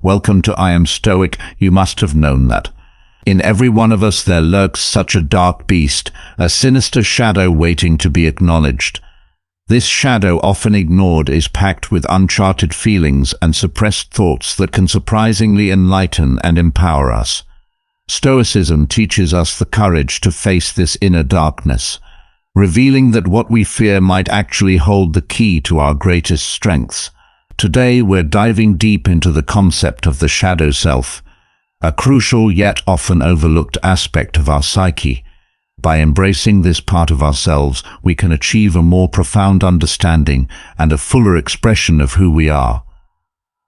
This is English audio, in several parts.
welcome to I Am Stoic. You must have known that. In every one of us there lurks such a dark beast, a sinister shadow waiting to be acknowledged. This shadow, often ignored, is packed with uncharted feelings and suppressed thoughts that can surprisingly enlighten and empower us. Stoicism teaches us the courage to face this inner darkness, revealing that what we fear might actually hold the key to our greatest strengths. Today we're diving deep into the concept of the shadow self, a crucial yet often overlooked aspect of our psyche. By embracing this part of ourselves, we can achieve a more profound understanding and a fuller expression of who we are.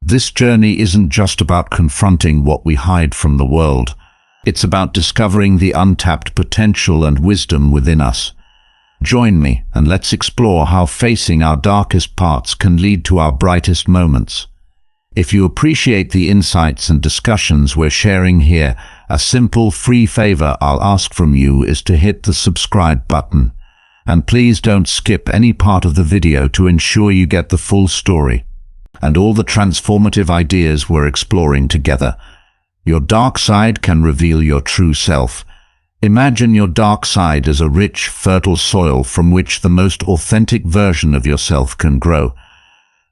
This journey isn't just about confronting what we hide from the world. It's about discovering the untapped potential and wisdom within us. Join me and let's explore how facing our darkest parts can lead to our brightest moments. If you appreciate the insights and discussions we're sharing here, a simple free favor I'll ask from you is to hit the subscribe button. And please don't skip any part of the video to ensure you get the full story and all the transformative ideas we're exploring together. Your dark side can reveal your true self. Imagine your dark side as a rich, fertile soil from which the most authentic version of yourself can grow.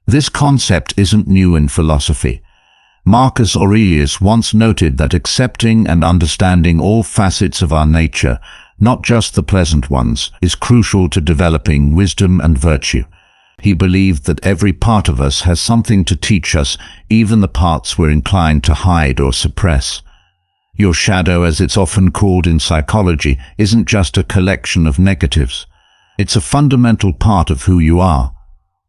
This concept isn't new in philosophy. Marcus Aurelius once noted that accepting and understanding all facets of our nature, not just the pleasant ones, is crucial to developing wisdom and virtue. He believed that every part of us has something to teach us, even the parts we're inclined to hide or suppress. Your shadow, as it's often called in psychology, isn't just a collection of negatives. It's a fundamental part of who you are.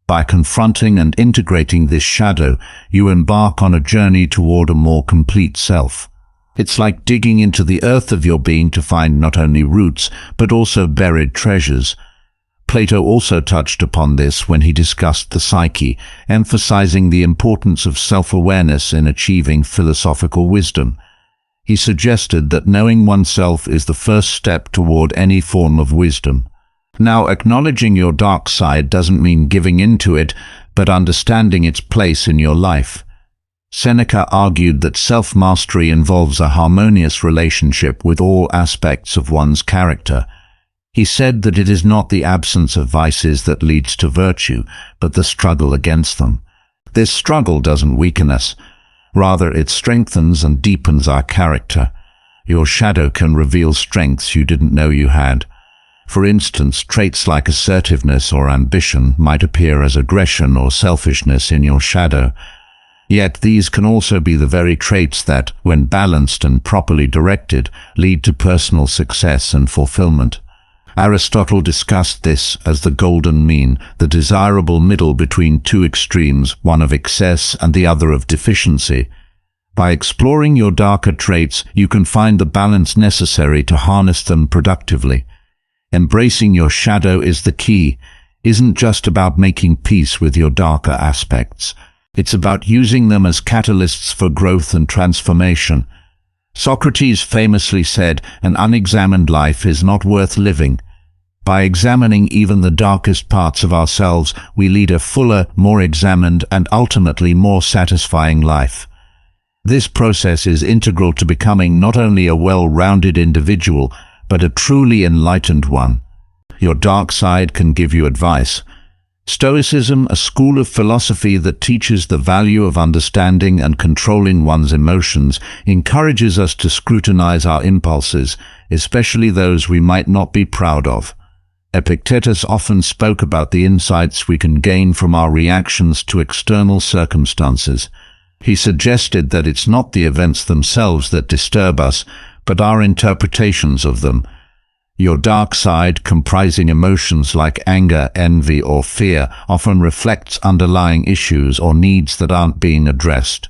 By confronting and integrating this shadow, you embark on a journey toward a more complete self. It's like digging into the earth of your being to find not only roots, but also buried treasures. Plato also touched upon this when he discussed the psyche, emphasizing the importance of self-awareness in achieving philosophical wisdom. He suggested that knowing oneself is the first step toward any form of wisdom. Now, acknowledging your dark side doesn't mean giving in to it, but understanding its place in your life. Seneca argued that self-mastery involves a harmonious relationship with all aspects of one's character. He said that it is not the absence of vices that leads to virtue, but the struggle against them. This struggle doesn't weaken us. Rather, it strengthens and deepens our character. Your shadow can reveal strengths you didn't know you had. For instance, traits like assertiveness or ambition might appear as aggression or selfishness in your shadow. Yet these can also be the very traits that, when balanced and properly directed, lead to personal success and fulfillment. Aristotle discussed this as the golden mean, the desirable middle between two extremes, one of excess and the other of deficiency. By exploring your darker traits, you can find the balance necessary to harness them productively. Embracing your shadow is the key. Isn't just about making peace with your darker aspects. It's about using them as catalysts for growth and transformation. Socrates famously said, "An unexamined life is not worth living." By examining even the darkest parts of ourselves, we lead a fuller, more examined, and ultimately more satisfying life. This process is integral to becoming not only a well-rounded individual, but a truly enlightened one. Your dark side can give you advice. Stoicism, a school of philosophy that teaches the value of understanding and controlling one's emotions, encourages us to scrutinize our impulses, especially those we might not be proud of. Epictetus often spoke about the insights we can gain from our reactions to external circumstances. He suggested that it's not the events themselves that disturb us, but our interpretations of them. Your dark side, comprising emotions like anger, envy, or fear, often reflects underlying issues or needs that aren't being addressed.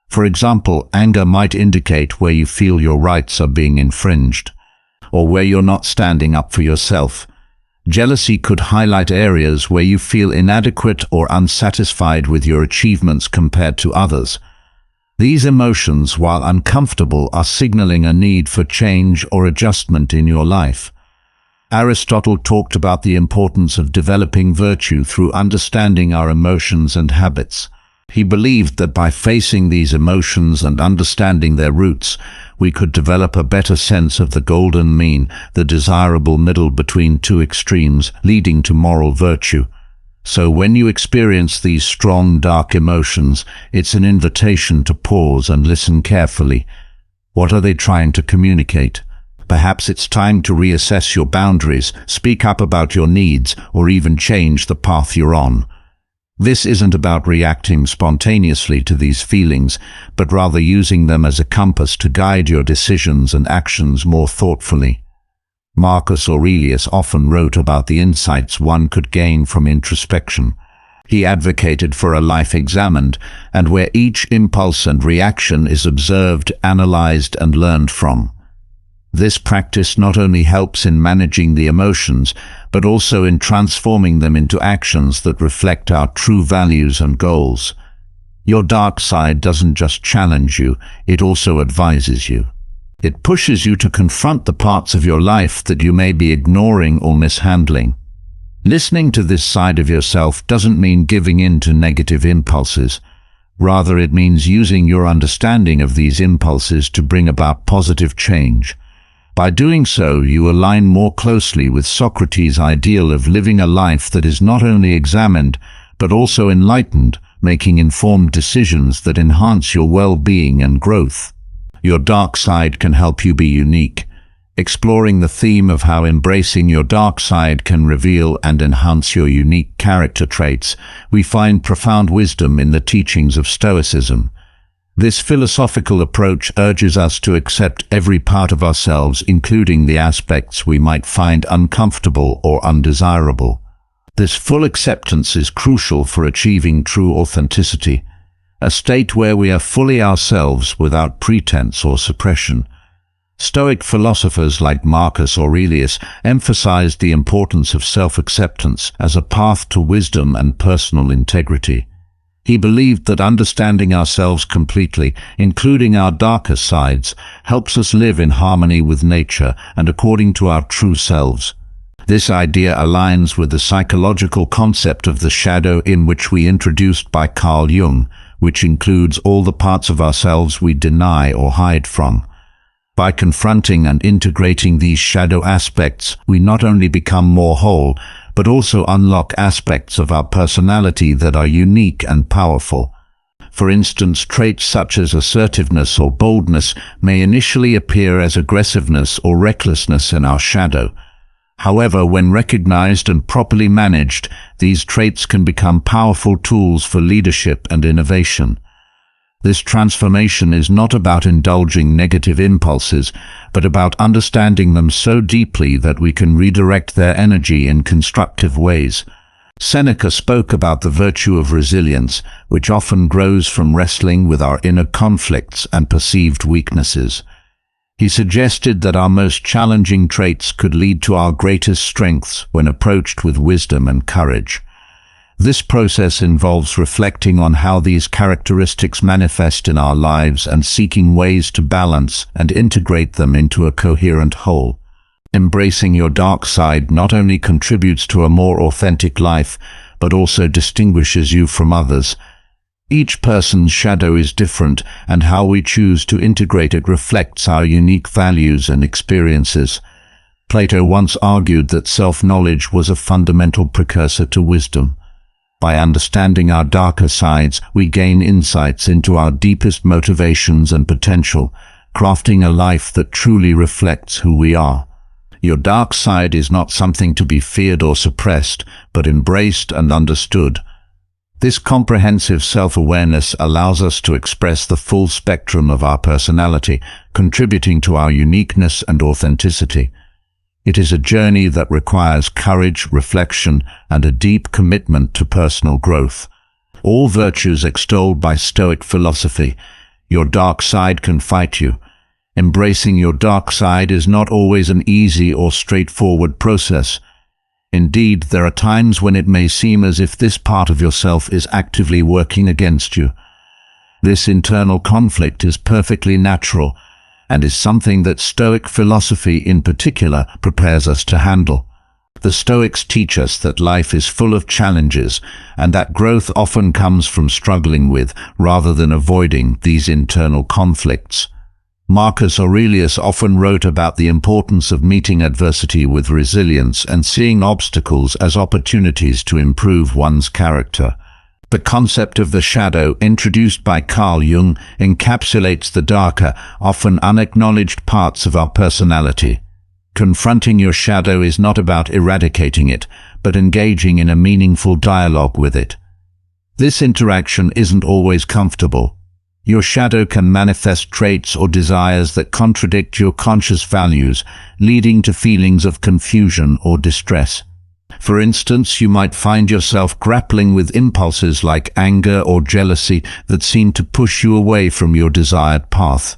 For example, anger might indicate where you feel your rights are being infringed, or where you're not standing up for yourself. Jealousy could highlight areas where you feel inadequate or unsatisfied with your achievements compared to others. These emotions, while uncomfortable, are signaling a need for change or adjustment in your life. Aristotle talked about the importance of developing virtue through understanding our emotions and habits. He believed that by facing these emotions and understanding their roots, we could develop a better sense of the golden mean, the desirable middle between two extremes, leading to moral virtue. So when you experience these strong, dark emotions, it's an invitation to pause and listen carefully. What are they trying to communicate? Perhaps it's time to reassess your boundaries, speak up about your needs, or even change the path you're on. This isn't about reacting spontaneously to these feelings, but rather using them as a compass to guide your decisions and actions more thoughtfully. Marcus Aurelius often wrote about the insights one could gain from introspection. He advocated for a life examined, and where each impulse and reaction is observed, analyzed, and learned from. This practice not only helps in managing the emotions, but also in transforming them into actions that reflect our true values and goals. Your dark side doesn't just challenge you, it also advises you. It pushes you to confront the parts of your life that you may be ignoring or mishandling. Listening to this side of yourself doesn't mean giving in to negative impulses. Rather, it means using your understanding of these impulses to bring about positive change. By doing so, you align more closely with Socrates' ideal of living a life that is not only examined, but also enlightened, making informed decisions that enhance your well-being and growth. Your dark side can help you be unique. Exploring the theme of how embracing your dark side can reveal and enhance your unique character traits, we find profound wisdom in the teachings of Stoicism. This philosophical approach urges us to accept every part of ourselves, including the aspects we might find uncomfortable or undesirable. This full acceptance is crucial for achieving true authenticity, a state where we are fully ourselves without pretense or suppression. Stoic philosophers like Marcus Aurelius emphasized the importance of self-acceptance as a path to wisdom and personal integrity. He believed that understanding ourselves completely, including our darker sides, helps us live in harmony with nature and according to our true selves. This idea aligns with the psychological concept of the shadow in which we introduced by Carl Jung, which includes all the parts of ourselves we deny or hide from. By confronting and integrating these shadow aspects, we not only become more whole, but also unlock aspects of our personality that are unique and powerful. For instance, traits such as assertiveness or boldness may initially appear as aggressiveness or recklessness in our shadow. However, when recognized and properly managed, these traits can become powerful tools for leadership and innovation. This transformation is not about indulging negative impulses, but about understanding them so deeply that we can redirect their energy in constructive ways. Seneca spoke about the virtue of resilience, which often grows from wrestling with our inner conflicts and perceived weaknesses. He suggested that our most challenging traits could lead to our greatest strengths when approached with wisdom and courage. This process involves reflecting on how these characteristics manifest in our lives and seeking ways to balance and integrate them into a coherent whole. Embracing your dark side not only contributes to a more authentic life, but also distinguishes you from others. Each person's shadow is different, and how we choose to integrate it reflects our unique values and experiences. Plato once argued that self-knowledge was a fundamental precursor to wisdom. By understanding our darker sides, we gain insights into our deepest motivations and potential, crafting a life that truly reflects who we are. Your dark side is not something to be feared or suppressed, but embraced and understood. This comprehensive self-awareness allows us to express the full spectrum of our personality, contributing to our uniqueness and authenticity. It is a journey that requires courage, reflection, and a deep commitment to personal growth. All virtues extolled by Stoic philosophy, your dark side can fight you. Embracing your dark side is not always an easy or straightforward process. Indeed, there are times when it may seem as if this part of yourself is actively working against you. This internal conflict is perfectly natural, and is something that Stoic philosophy in particular prepares us to handle. The Stoics teach us that life is full of challenges and that growth often comes from struggling with, rather than avoiding, these internal conflicts. Marcus Aurelius often wrote about the importance of meeting adversity with resilience and seeing obstacles as opportunities to improve one's character. The concept of the shadow, introduced by Carl Jung, encapsulates the darker, often unacknowledged parts of our personality. Confronting your shadow is not about eradicating it, but engaging in a meaningful dialogue with it. This interaction isn't always comfortable. Your shadow can manifest traits or desires that contradict your conscious values, leading to feelings of confusion or distress. For instance, you might find yourself grappling with impulses like anger or jealousy that seem to push you away from your desired path.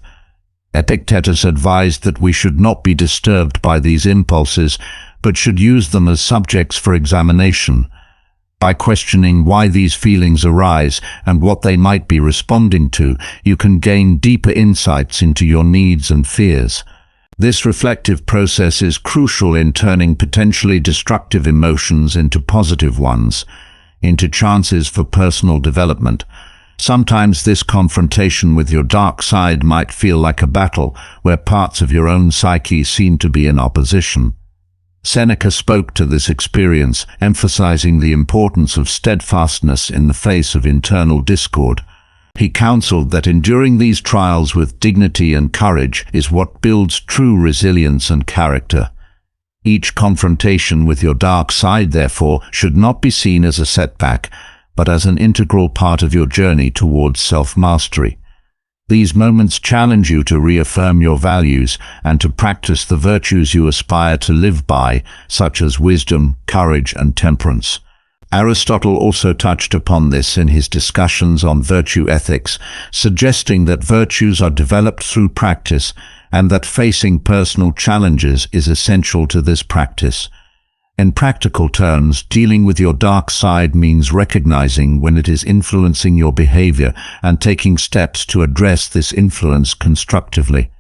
Epictetus advised that we should not be disturbed by these impulses, but should use them as subjects for examination. By questioning why these feelings arise and what they might be responding to, you can gain deeper insights into your needs and fears. This reflective process is crucial in turning potentially destructive emotions into positive ones, into chances for personal development. Sometimes this confrontation with your dark side might feel like a battle where parts of your own psyche seem to be in opposition. Seneca spoke to this experience, emphasizing the importance of steadfastness in the face of internal discord. He counseled that enduring these trials with dignity and courage is what builds true resilience and character. Each confrontation with your dark side, therefore, should not be seen as a setback, but as an integral part of your journey towards self-mastery. These moments challenge you to reaffirm your values and to practice the virtues you aspire to live by, such as wisdom, courage, and temperance. Aristotle also touched upon this in his discussions on virtue ethics, suggesting that virtues are developed through practice and that facing personal challenges is essential to this practice. In practical terms, dealing with your dark side means recognizing when it is influencing your behavior and taking steps to address this influence constructively.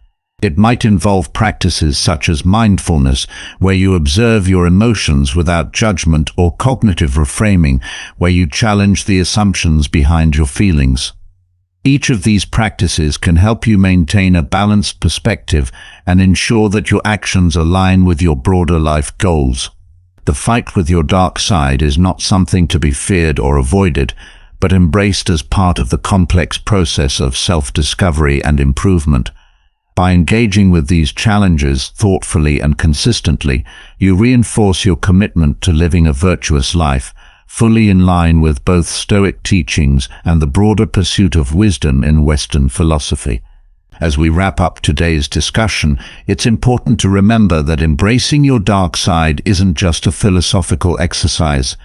It might involve practices such as mindfulness, where you observe your emotions without judgment, or cognitive reframing, where you challenge the assumptions behind your feelings. Each of these practices can help you maintain a balanced perspective and ensure that your actions align with your broader life goals. The fight with your dark side is not something to be feared or avoided, but embraced as part of the complex process of self-discovery and improvement. By engaging with these challenges thoughtfully and consistently, you reinforce your commitment to living a virtuous life, fully in line with both Stoic teachings and the broader pursuit of wisdom in Western philosophy. As we wrap up today's discussion, it's important to remember that embracing your dark side isn't just a philosophical exercise.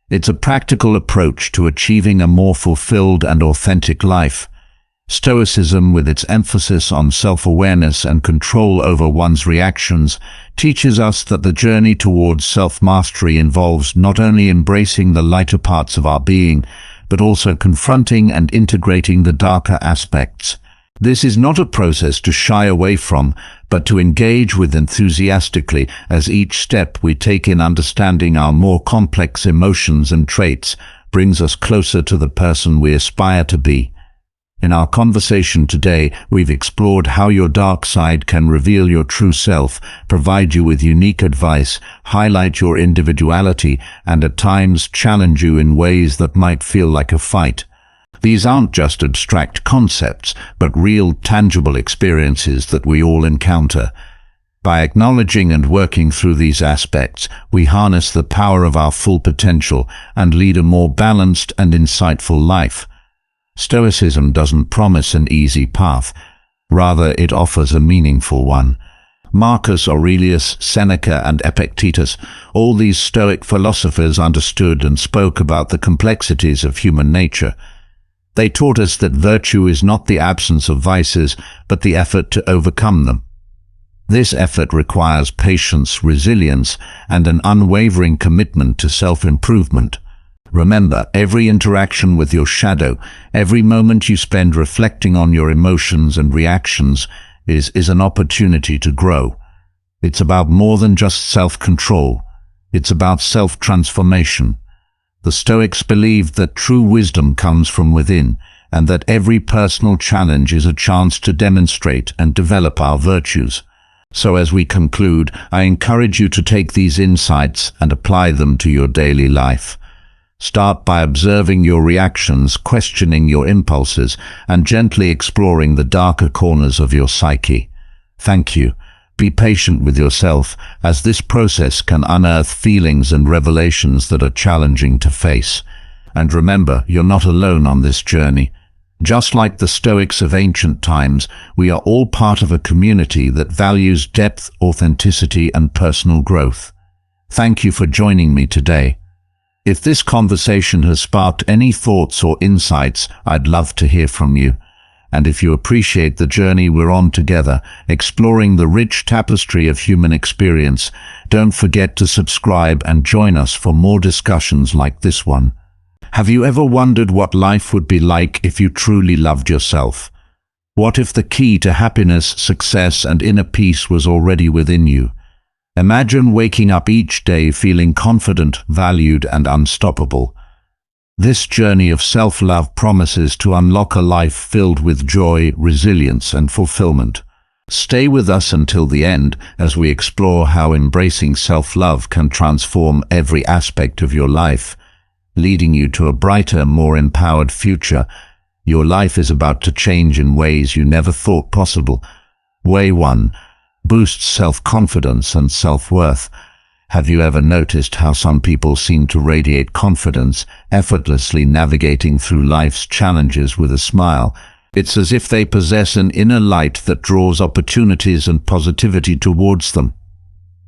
It's a practical approach to achieving a more fulfilled and authentic life. Stoicism, with its emphasis on self-awareness and control over one's reactions, teaches us that the journey towards self-mastery involves not only embracing the lighter parts of our being, but also confronting and integrating the darker aspects. This is not a process to shy away from, but to engage with enthusiastically, as each step we take in understanding our more complex emotions and traits brings us closer to the person we aspire to be. In our conversation today, we've explored how your dark side can reveal your true self, provide you with unique advice, highlight your individuality, and at times challenge you in ways that might feel like a fight. These aren't just abstract concepts, but real, tangible experiences that we all encounter. By acknowledging and working through these aspects, we harness the power of our full potential and lead a more balanced and insightful life. Stoicism doesn't promise an easy path. Rather, it offers a meaningful one. Marcus Aurelius, Seneca, and Epictetus, all these Stoic philosophers understood and spoke about the complexities of human nature. They taught us that virtue is not the absence of vices, but the effort to overcome them. This effort requires patience, resilience, and an unwavering commitment to self-improvement. Remember, every interaction with your shadow, every moment you spend reflecting on your emotions and reactions is an opportunity to grow. It's about more than just self-control. It's about self-transformation. The Stoics believed that true wisdom comes from within, and that every personal challenge is a chance to demonstrate and develop our virtues. So as we conclude, I encourage you to take these insights and apply them to your daily life. Start by observing your reactions, questioning your impulses, and gently exploring the darker corners of your psyche. Thank you. Be patient with yourself, as this process can unearth feelings and revelations that are challenging to face. And remember, you're not alone on this journey. Just like the Stoics of ancient times, we are all part of a community that values depth, authenticity, and personal growth. Thank you for joining me today. If this conversation has sparked any thoughts or insights, I'd love to hear from you. And if you appreciate the journey we're on together, exploring the rich tapestry of human experience, don't forget to subscribe and join us for more discussions like this one. Have you ever wondered what life would be like if you truly loved yourself? What if the key to happiness, success, and inner peace was already within you? Imagine waking up each day feeling confident, valued, and unstoppable. This journey of self-love promises to unlock a life filled with joy, resilience, and fulfillment. Stay with us until the end as we explore how embracing self-love can transform every aspect of your life, leading you to a brighter, more empowered future. Your life is about to change in ways you never thought possible. Way 1. Boost self-confidence and self-worth. Have you ever noticed how some people seem to radiate confidence, effortlessly navigating through life's challenges with a smile? It's as if they possess an inner light that draws opportunities and positivity towards them.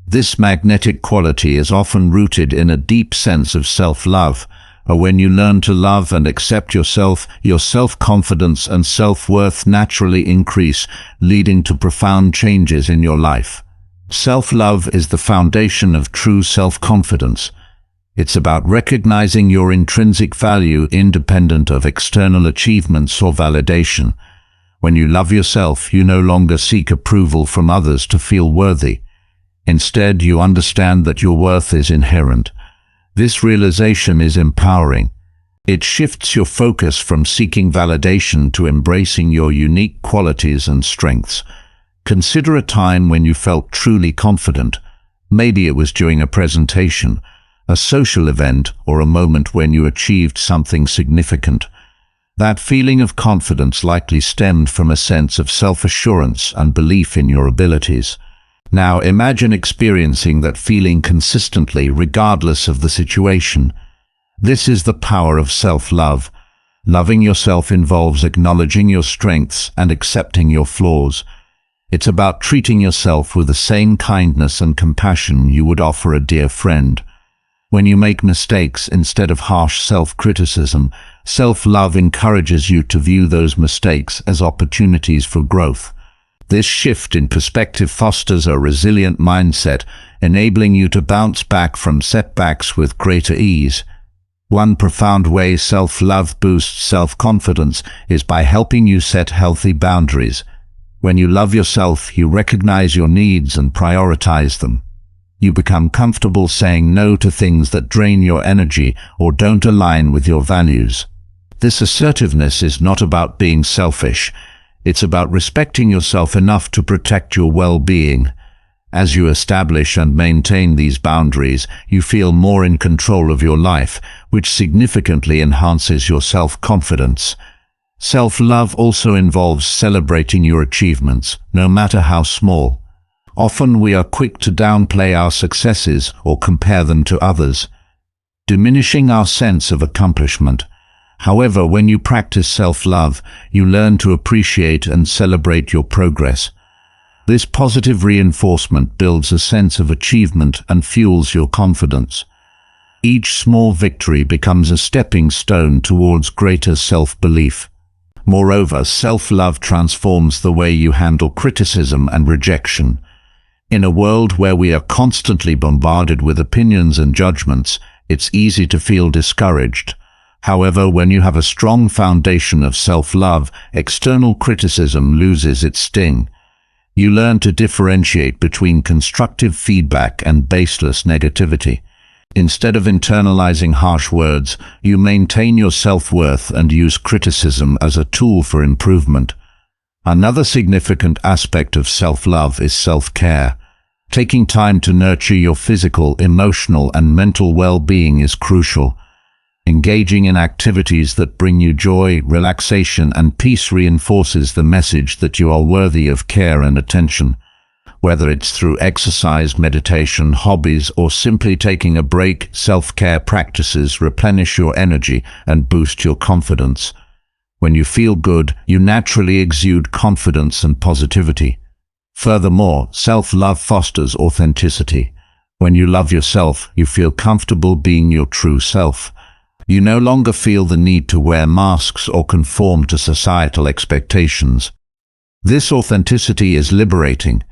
This magnetic quality is often rooted in a deep sense of self-love. When you learn to love and accept yourself, your self-confidence and self-worth naturally increase, leading to profound changes in your life. Self-love is the foundation of true self-confidence. It's about recognizing your intrinsic value independent of external achievements or validation. When you love yourself, you no longer seek approval from others to feel worthy. Instead, you understand that your worth is inherent. This realization is empowering. It shifts your focus from seeking validation to embracing your unique qualities and strengths. Consider a time when you felt truly confident. Maybe it was during a presentation, a social event, or a moment when you achieved something significant. That feeling of confidence likely stemmed from a sense of self-assurance and belief in your abilities. Now imagine experiencing that feeling consistently, regardless of the situation. This is the power of self-love. Loving yourself involves acknowledging your strengths and accepting your flaws. It's about treating yourself with the same kindness and compassion you would offer a dear friend. When you make mistakes, instead of harsh self-criticism, self-love encourages you to view those mistakes as opportunities for growth. This shift in perspective fosters a resilient mindset, enabling you to bounce back from setbacks with greater ease. One profound way self-love boosts self-confidence is by helping you set healthy boundaries. When you love yourself, you recognize your needs and prioritize them. You become comfortable saying no to things that drain your energy or don't align with your values. This assertiveness is not about being selfish. It's about respecting yourself enough to protect your well-being. As you establish and maintain these boundaries, you feel more in control of your life, which significantly enhances your self-confidence. Self-love also involves celebrating your achievements, no matter how small. Often we are quick to downplay our successes or compare them to others, diminishing our sense of accomplishment. However, when you practice self-love, you learn to appreciate and celebrate your progress. This positive reinforcement builds a sense of achievement and fuels your confidence. Each small victory becomes a stepping stone towards greater self-belief. Moreover, self-love transforms the way you handle criticism and rejection. In a world where we are constantly bombarded with opinions and judgments, it's easy to feel discouraged. However, when you have a strong foundation of self-love, external criticism loses its sting. You learn to differentiate between constructive feedback and baseless negativity. Instead of internalizing harsh words, you maintain your self-worth and use criticism as a tool for improvement. Another significant aspect of self-love is self-care. Taking time to nurture your physical, emotional, and mental well-being is crucial. Engaging in activities that bring you joy, relaxation, and peace reinforces the message that you are worthy of care and attention. Whether it's through exercise, meditation, hobbies, or simply taking a break, self-care practices replenish your energy and boost your confidence. When you feel good, you naturally exude confidence and positivity. Furthermore, self-love fosters authenticity. When you love yourself, you feel comfortable being your true self. You no longer feel the need to wear masks or conform to societal expectations. This authenticity is liberating.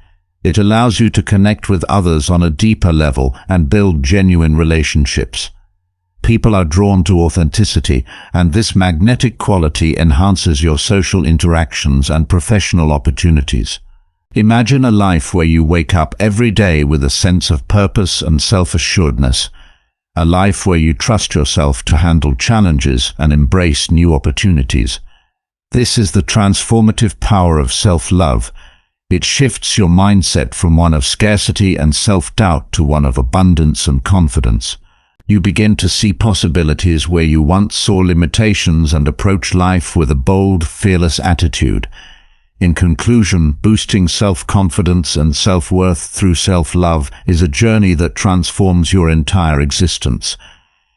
It allows you to connect with others on a deeper level and build genuine relationships. People are drawn to authenticity, and this magnetic quality enhances your social interactions and professional opportunities. Imagine a life where you wake up every day with a sense of purpose and self-assuredness. A life where you trust yourself to handle challenges and embrace new opportunities. This is the transformative power of self-love. It shifts your mindset from one of scarcity and self-doubt to one of abundance and confidence. You begin to see possibilities where you once saw limitations and approach life with a bold, fearless attitude. In conclusion, boosting self-confidence and self-worth through self-love is a journey that transforms your entire existence.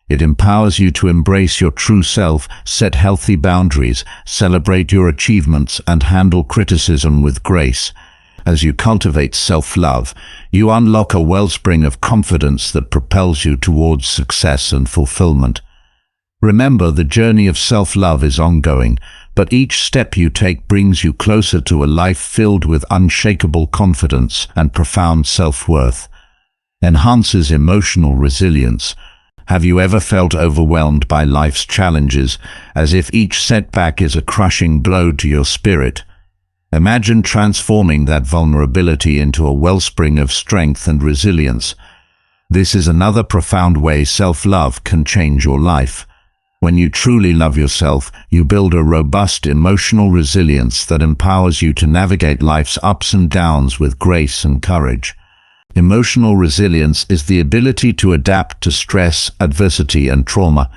It empowers you to embrace your true self, set healthy boundaries, celebrate your achievements, and handle criticism with grace. As you cultivate self-love, you unlock a wellspring of confidence that propels you towards success and fulfillment. Remember, the journey of self-love is ongoing, but each step you take brings you closer to a life filled with unshakable confidence and profound self-worth. Enhances emotional resilience. Have you ever felt overwhelmed by life's challenges, as if each setback is a crushing blow to your spirit? Imagine transforming that vulnerability into a wellspring of strength and resilience. This is another profound way self-love can change your life. When you truly love yourself, you build a robust emotional resilience that empowers you to navigate life's ups and downs with grace and courage. Emotional resilience is the ability to adapt to stress, adversity, and trauma.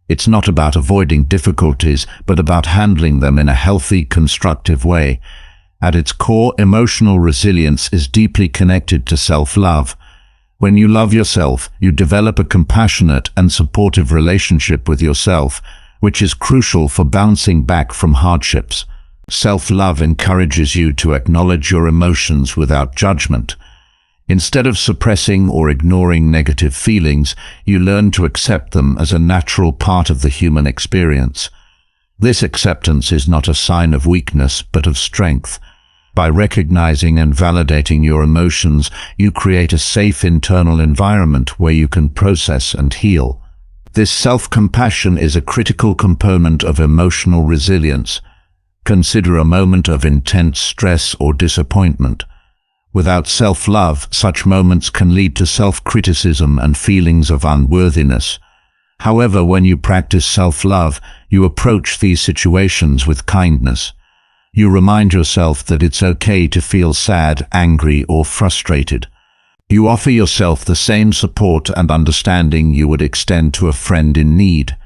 It's not about avoiding difficulties, but about handling them in a healthy, constructive way. At its core, emotional resilience is deeply connected to self-love. When you love yourself, you develop a compassionate and supportive relationship with yourself, which is crucial for bouncing back from hardships. Self-love encourages you to acknowledge your emotions without judgment. Instead of suppressing or ignoring negative feelings, you learn to accept them as a natural part of the human experience. This acceptance is not a sign of weakness, but of strength. By recognizing and validating your emotions, you create a safe internal environment where you can process and heal. This self-compassion is a critical component of emotional resilience. Consider a moment of intense stress or disappointment. Without self-love, such moments can lead to self-criticism and feelings of unworthiness. However, when you practice self-love, you approach these situations with kindness. You remind yourself that it's okay to feel sad, angry, or frustrated. You offer yourself the same support and understanding you would extend to a friend in need.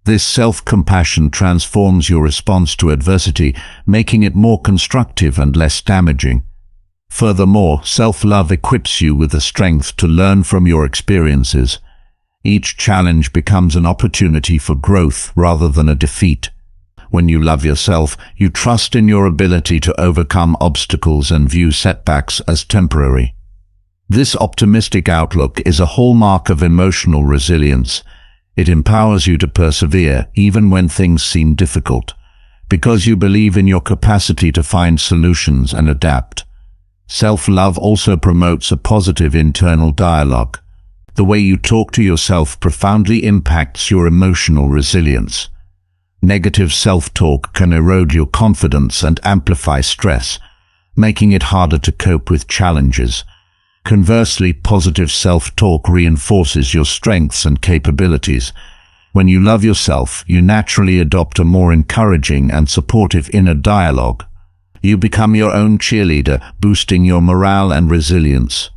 This self-compassion transforms your response to adversity, making it more constructive and less damaging. Furthermore, self-love equips you with the strength to learn from your experiences. Each challenge becomes an opportunity for growth rather than a defeat. When you love yourself, you trust in your ability to overcome obstacles and view setbacks as temporary. This optimistic outlook is a hallmark of emotional resilience. It empowers you to persevere even when things seem difficult, because you believe in your capacity to find solutions and adapt. Self-love also promotes a positive internal dialogue. The way you talk to yourself profoundly impacts your emotional resilience. Negative self-talk can erode your confidence and amplify stress, making it harder to cope with challenges. Conversely, positive self-talk reinforces your strengths and capabilities. When you love yourself, you naturally adopt a more encouraging and supportive inner dialogue. You become your own cheerleader, boosting your morale and resilience.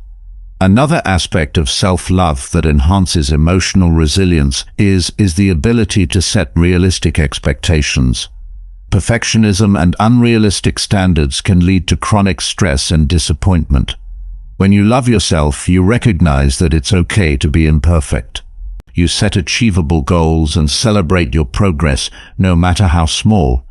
Another aspect of self-love that enhances emotional resilience is the ability to set realistic expectations. Perfectionism and unrealistic standards can lead to chronic stress and disappointment. When you love yourself, you recognize that it's okay to be imperfect. You set achievable goals and celebrate your progress, no matter how small.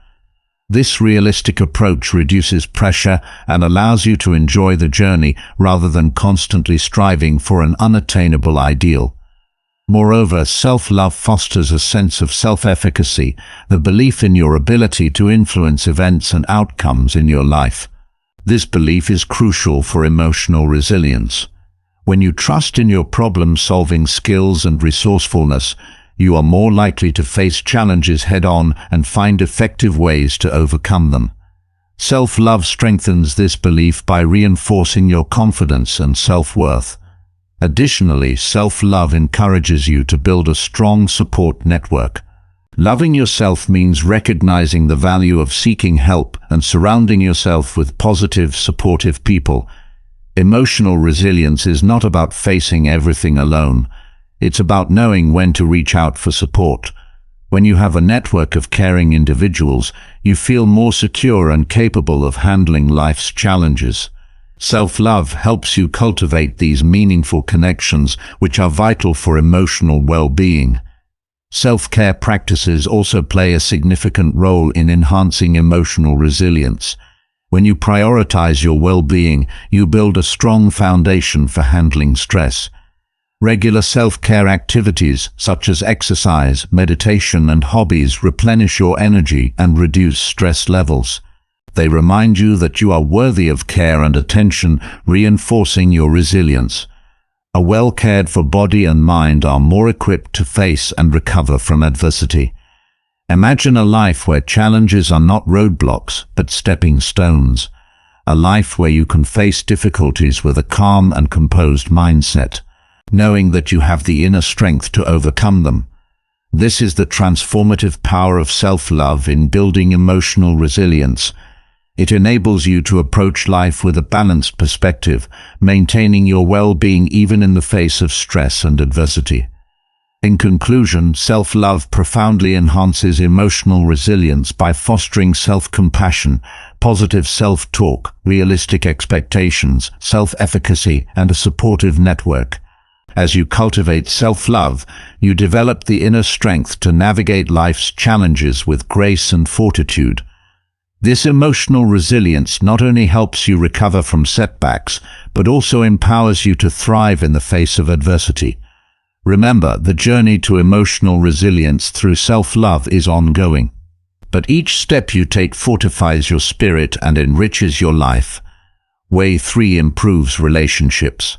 This realistic approach reduces pressure and allows you to enjoy the journey rather than constantly striving for an unattainable ideal. Moreover, self-love fosters a sense of self-efficacy, the belief in your ability to influence events and outcomes in your life. This belief is crucial for emotional resilience. When you trust in your problem-solving skills and resourcefulness, you are more likely to face challenges head-on and find effective ways to overcome them. Self-love strengthens this belief by reinforcing your confidence and self-worth. Additionally, self-love encourages you to build a strong support network. Loving yourself means recognizing the value of seeking help and surrounding yourself with positive, supportive people. Emotional resilience is not about facing everything alone. It's about knowing when to reach out for support. When you have a network of caring individuals, you feel more secure and capable of handling life's challenges. Self-love helps you cultivate these meaningful connections, which are vital for emotional well-being. Self-care practices also play a significant role in enhancing emotional resilience. When you prioritize your well-being, you build a strong foundation for handling stress. Regular self-care activities, such as exercise, meditation, and hobbies, replenish your energy and reduce stress levels. They remind you that you are worthy of care and attention, reinforcing your resilience. A well-cared-for body and mind are more equipped to face and recover from adversity. Imagine a life where challenges are not roadblocks, but stepping stones. A life where you can face difficulties with a calm and composed mindset, knowing that you have the inner strength to overcome them. This is the transformative power of self-love in building emotional resilience. It enables you to approach life with a balanced perspective, maintaining your well-being even in the face of stress and adversity. In conclusion, self-love profoundly enhances emotional resilience by fostering self-compassion, positive self-talk, realistic expectations, self-efficacy, and a supportive network. As you cultivate self-love, you develop the inner strength to navigate life's challenges with grace and fortitude. This emotional resilience not only helps you recover from setbacks, but also empowers you to thrive in the face of adversity. Remember, the journey to emotional resilience through self-love is ongoing. But each step you take fortifies your spirit and enriches your life. Way 3 improves relationships.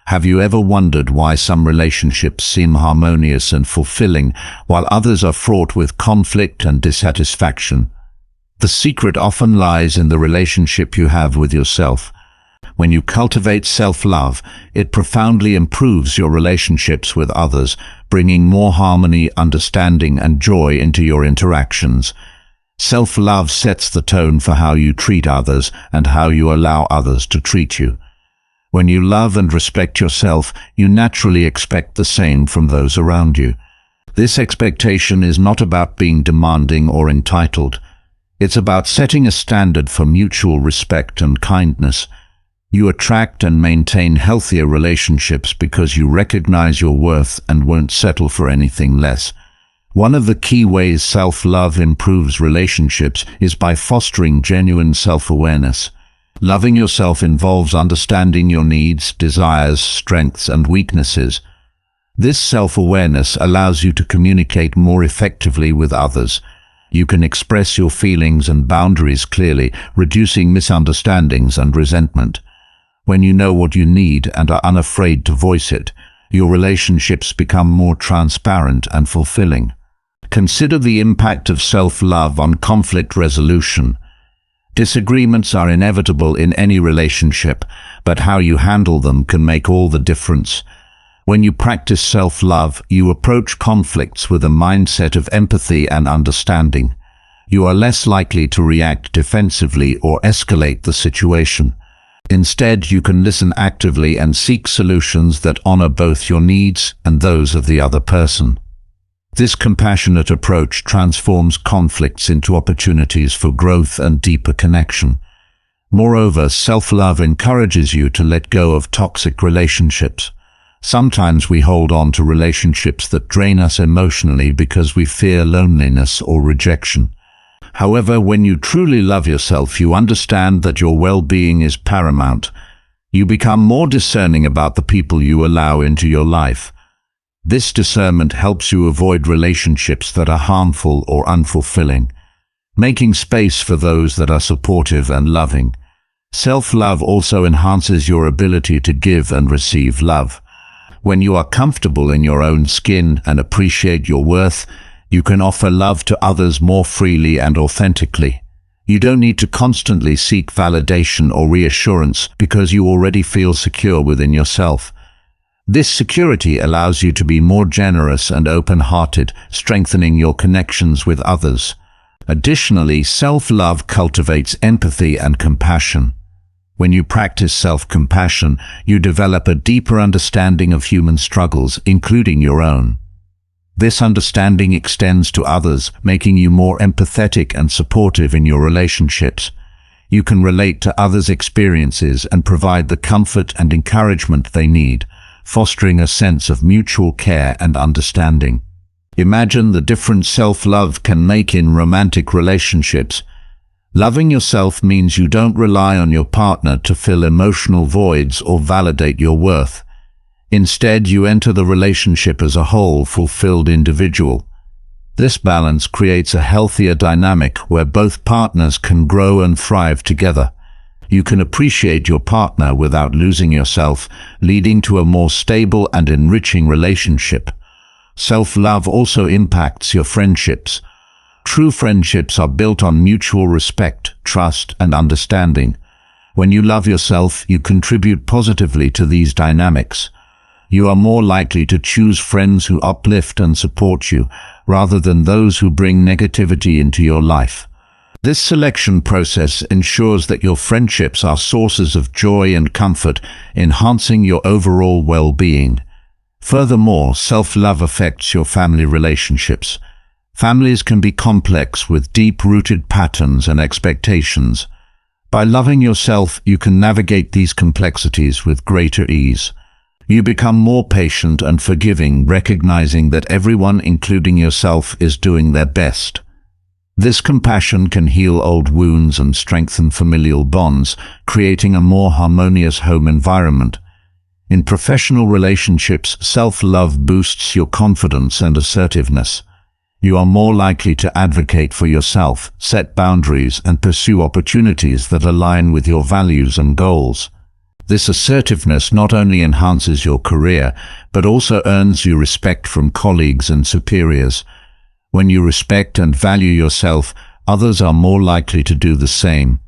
Have you ever wondered why some relationships seem harmonious and fulfilling, while others are fraught with conflict and dissatisfaction? The secret often lies in the relationship you have with yourself. When you cultivate self-love, it profoundly improves your relationships with others, bringing more harmony, understanding, and joy into your interactions. Self-love sets the tone for how you treat others and how you allow others to treat you. When you love and respect yourself, you naturally expect the same from those around you. This expectation is not about being demanding or entitled. It's about setting a standard for mutual respect and kindness. You attract and maintain healthier relationships because you recognize your worth and won't settle for anything less. One of the key ways self-love improves relationships is by fostering genuine self-awareness. Loving yourself involves understanding your needs, desires, strengths, and weaknesses. This self-awareness allows you to communicate more effectively with others. You can express your feelings and boundaries clearly, reducing misunderstandings and resentment. When you know what you need and are unafraid to voice it, your relationships become more transparent and fulfilling. Consider the impact of self-love on conflict resolution. Disagreements are inevitable in any relationship, but how you handle them can make all the difference. When you practice self-love, you approach conflicts with a mindset of empathy and understanding. You are less likely to react defensively or escalate the situation. Instead, you can listen actively and seek solutions that honor both your needs and those of the other person. This compassionate approach transforms conflicts into opportunities for growth and deeper connection. Moreover, self-love encourages you to let go of toxic relationships. Sometimes we hold on to relationships that drain us emotionally because we fear loneliness or rejection. However, when you truly love yourself, you understand that your well-being is paramount. You become more discerning about the people you allow into your life. This discernment helps you avoid relationships that are harmful or unfulfilling, making space for those that are supportive and loving. Self-love also enhances your ability to give and receive love. When you are comfortable in your own skin and appreciate your worth, you can offer love to others more freely and authentically. You don't need to constantly seek validation or reassurance because you already feel secure within yourself. This security allows you to be more generous and open-hearted, strengthening your connections with others. Additionally, self-love cultivates empathy and compassion. When you practice self-compassion, you develop a deeper understanding of human struggles, including your own. This understanding extends to others, making you more empathetic and supportive in your relationships. You can relate to others' experiences and provide the comfort and encouragement they need, fostering a sense of mutual care and understanding. Imagine the difference self-love can make in romantic relationships. Loving yourself means you don't rely on your partner to fill emotional voids or validate your worth. Instead, you enter the relationship as a whole, fulfilled individual. This balance creates a healthier dynamic where both partners can grow and thrive together. You can appreciate your partner without losing yourself, leading to a more stable and enriching relationship. Self-love also impacts your friendships. True friendships are built on mutual respect, trust, and understanding. When you love yourself, you contribute positively to these dynamics. You are more likely to choose friends who uplift and support you, rather than those who bring negativity into your life. This selection process ensures that your friendships are sources of joy and comfort, enhancing your overall well-being. Furthermore, self-love affects your family relationships. Families can be complex with deep-rooted patterns and expectations. By loving yourself, you can navigate these complexities with greater ease. You become more patient and forgiving, recognizing that everyone, including yourself, is doing their best. This compassion can heal old wounds and strengthen familial bonds, creating a more harmonious home environment. In professional relationships, self-love boosts your confidence and assertiveness. You are more likely to advocate for yourself, set boundaries, and pursue opportunities that align with your values and goals. This assertiveness not only enhances your career, but also earns you respect from colleagues and superiors. When you respect and value yourself, others are more likely to do the same.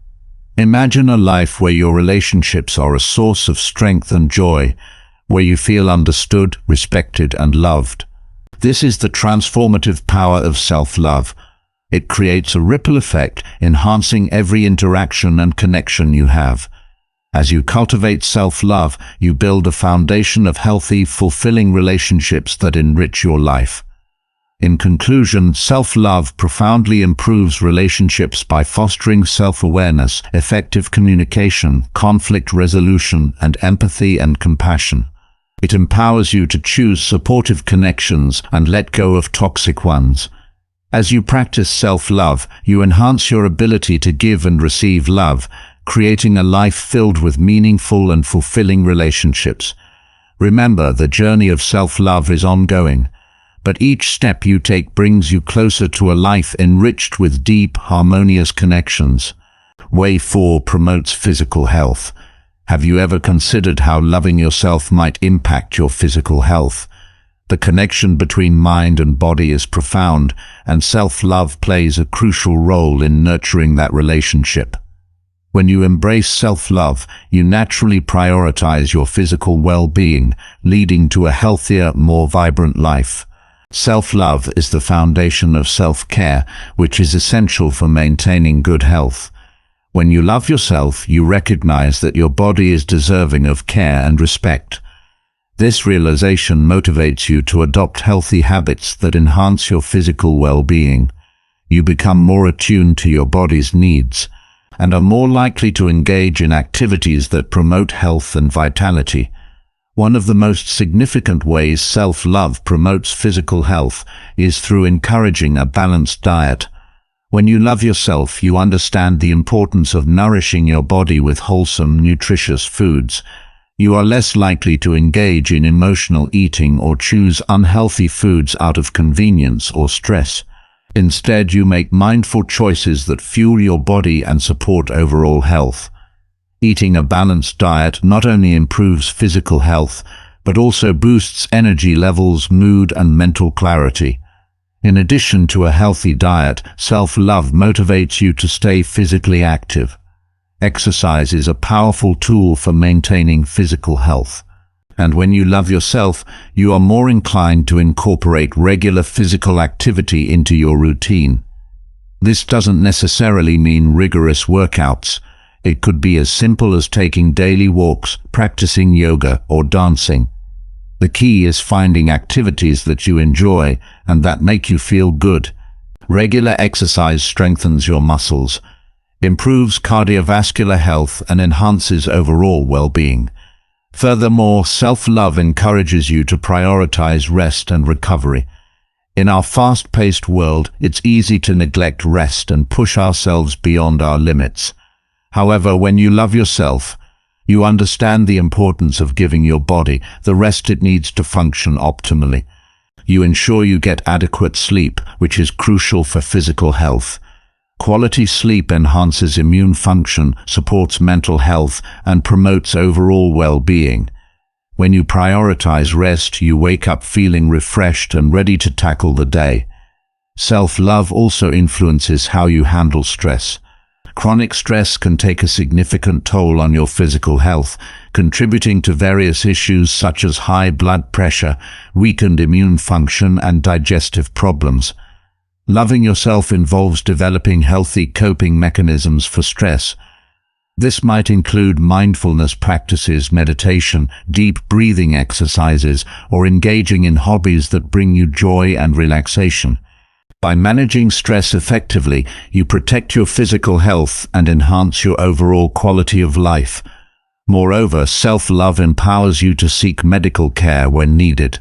Imagine a life where your relationships are a source of strength and joy, where you feel understood, respected, and loved. This is the transformative power of self-love. It creates a ripple effect, enhancing every interaction and connection you have. As you cultivate self-love, you build a foundation of healthy, fulfilling relationships that enrich your life. In conclusion, self-love profoundly improves relationships by fostering self-awareness, effective communication, conflict resolution, and empathy and compassion. It empowers you to choose supportive connections and let go of toxic ones. As you practice self-love, you enhance your ability to give and receive love, creating a life filled with meaningful and fulfilling relationships. Remember, the journey of self-love is ongoing, but each step you take brings you closer to a life enriched with deep, harmonious connections. Way 4 promotes physical health. Have you ever considered how loving yourself might impact your physical health? The connection between mind and body is profound, and self-love plays a crucial role in nurturing that relationship. When you embrace self-love, you naturally prioritize your physical well-being, leading to a healthier, more vibrant life. Self-love is the foundation of self-care, which is essential for maintaining good health. When you love yourself, you recognize that your body is deserving of care and respect. This realization motivates you to adopt healthy habits that enhance your physical well-being. You become more attuned to your body's needs and are more likely to engage in activities that promote health and vitality. One of the most significant ways self-love promotes physical health is through encouraging a balanced diet. When you love yourself, you understand the importance of nourishing your body with wholesome, nutritious foods. You are less likely to engage in emotional eating or choose unhealthy foods out of convenience or stress. Instead, you make mindful choices that fuel your body and support overall health. Eating a balanced diet not only improves physical health, but also boosts energy levels, mood, and mental clarity. In addition to a healthy diet, self-love motivates you to stay physically active. Exercise is a powerful tool for maintaining physical health. And when you love yourself, you are more inclined to incorporate regular physical activity into your routine. This doesn't necessarily mean rigorous workouts. It could be as simple as taking daily walks, practicing yoga, or dancing. The key is finding activities that you enjoy and that make you feel good. Regular exercise strengthens your muscles, improves cardiovascular health, and enhances overall well-being. Furthermore, self-love encourages you to prioritize rest and recovery. In our fast-paced world, it's easy to neglect rest and push ourselves beyond our limits. However, when you love yourself, you understand the importance of giving your body the rest it needs to function optimally. You ensure you get adequate sleep, which is crucial for physical health. Quality sleep enhances immune function, supports mental health, and promotes overall well-being. When you prioritize rest, you wake up feeling refreshed and ready to tackle the day. Self-love also influences how you handle stress. Chronic stress can take a significant toll on your physical health, contributing to various issues such as high blood pressure, weakened immune function, and digestive problems. Loving yourself involves developing healthy coping mechanisms for stress. This might include mindfulness practices, meditation, deep breathing exercises, or engaging in hobbies that bring you joy and relaxation. By managing stress effectively, you protect your physical health and enhance your overall quality of life. Moreover, self-love empowers you to seek medical care when needed.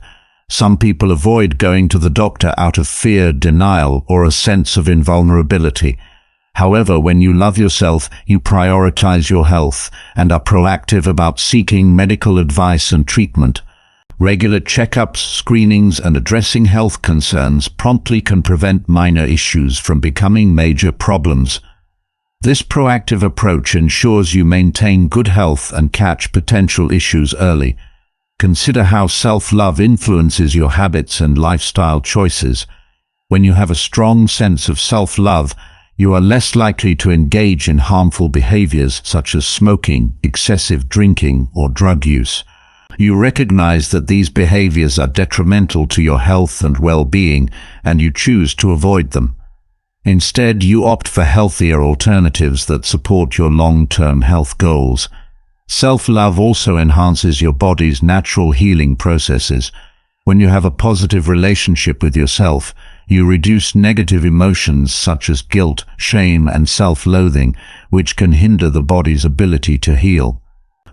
Some people avoid going to the doctor out of fear, denial, or a sense of invulnerability. However, when you love yourself, you prioritize your health and are proactive about seeking medical advice and treatment. Regular checkups, screenings, and addressing health concerns promptly can prevent minor issues from becoming major problems. This proactive approach ensures you maintain good health and catch potential issues early. Consider how self-love influences your habits and lifestyle choices. When you have a strong sense of self-love, you are less likely to engage in harmful behaviors such as smoking, excessive drinking, or drug use. You recognize that these behaviors are detrimental to your health and well-being, and you choose to avoid them. Instead, you opt for healthier alternatives that support your long-term health goals. Self-love also enhances your body's natural healing processes. When you have a positive relationship with yourself, you reduce negative emotions such as guilt, shame, and self-loathing, which can hinder the body's ability to heal.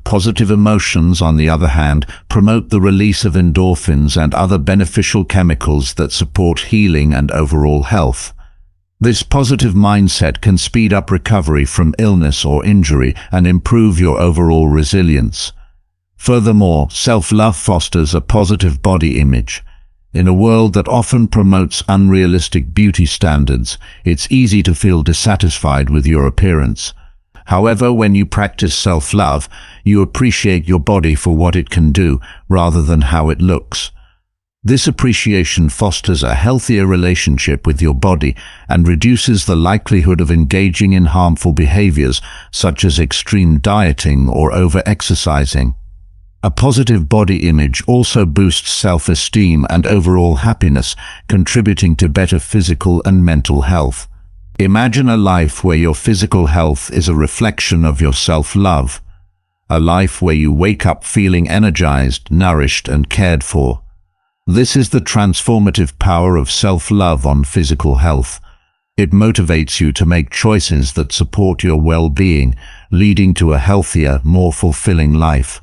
Positive emotions, on the other hand, promote the release of endorphins and other beneficial chemicals that support healing and overall health. This positive mindset can speed up recovery from illness or injury and improve your overall resilience. Furthermore, self-love fosters a positive body image. In a world that often promotes unrealistic beauty standards, it's easy to feel dissatisfied with your appearance. However, when you practice self-love, you appreciate your body for what it can do rather than how it looks. This appreciation fosters a healthier relationship with your body and reduces the likelihood of engaging in harmful behaviors such as extreme dieting or over-exercising. A positive body image also boosts self-esteem and overall happiness, contributing to better physical and mental health. Imagine a life where your physical health is a reflection of your self-love. A life where you wake up feeling energized, nourished, and cared for. This is the transformative power of self-love on physical health. It motivates you to make choices that support your well-being, leading to a healthier, more fulfilling life.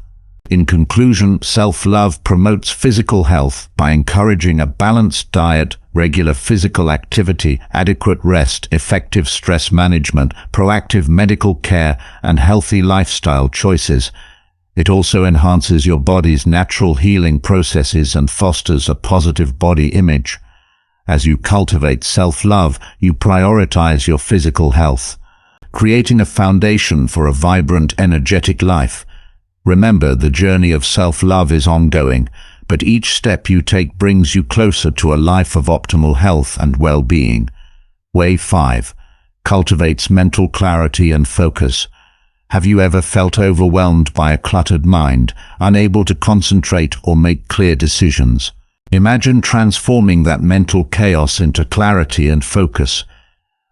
In conclusion, self-love promotes physical health by encouraging a balanced diet, regular physical activity, adequate rest, effective stress management, proactive medical care, and healthy lifestyle choices. It also enhances your body's natural healing processes and fosters a positive body image. As you cultivate self-love, you prioritize your physical health, creating a foundation for a vibrant, energetic life. Remember, the journey of self-love is ongoing, but each step you take brings you closer to a life of optimal health and well-being. Way 5. Cultivates mental clarity and focus. Have you ever felt overwhelmed by a cluttered mind, unable to concentrate or make clear decisions? Imagine transforming that mental chaos into clarity and focus.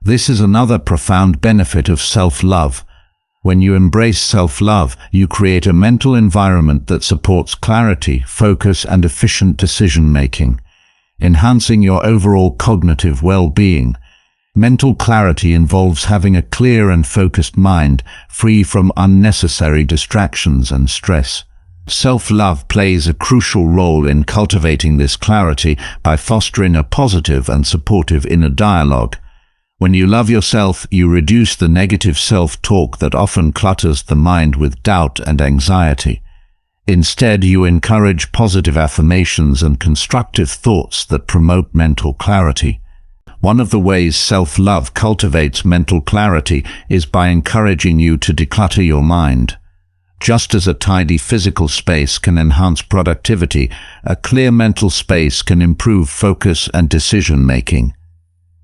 This is another profound benefit of self-love. When you embrace self-love, you create a mental environment that supports clarity, focus, and efficient decision-making, enhancing your overall cognitive well-being. Mental clarity involves having a clear and focused mind, free from unnecessary distractions and stress. Self-love plays a crucial role in cultivating this clarity by fostering a positive and supportive inner dialogue. When you love yourself, you reduce the negative self-talk that often clutters the mind with doubt and anxiety. Instead, you encourage positive affirmations and constructive thoughts that promote mental clarity. One of the ways self-love cultivates mental clarity is by encouraging you to declutter your mind. Just as a tidy physical space can enhance productivity, a clear mental space can improve focus and decision-making.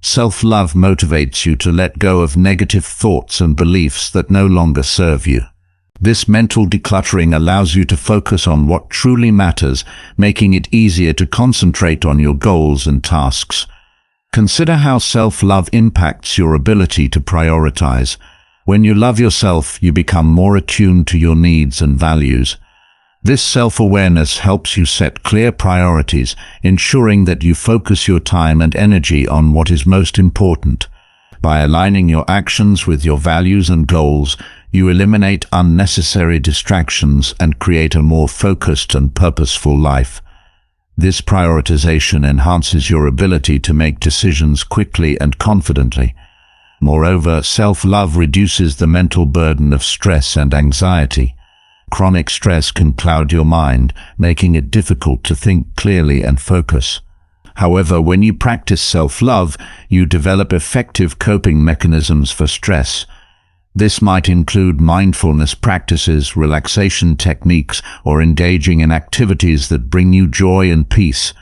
Self-love motivates you to let go of negative thoughts and beliefs that no longer serve you. This mental decluttering allows you to focus on what truly matters, making it easier to concentrate on your goals and tasks. Consider how self-love impacts your ability to prioritize. When you love yourself, you become more attuned to your needs and values. This self-awareness helps you set clear priorities, ensuring that you focus your time and energy on what is most important. By aligning your actions with your values and goals, you eliminate unnecessary distractions and create a more focused and purposeful life. This prioritization enhances your ability to make decisions quickly and confidently. Moreover, self-love reduces the mental burden of stress and anxiety. Chronic stress can cloud your mind, making it difficult to think clearly and focus. However, when you practice self-love, you develop effective coping mechanisms for stress. This might include mindfulness practices, relaxation techniques, or engaging in activities that bring you joy and peace.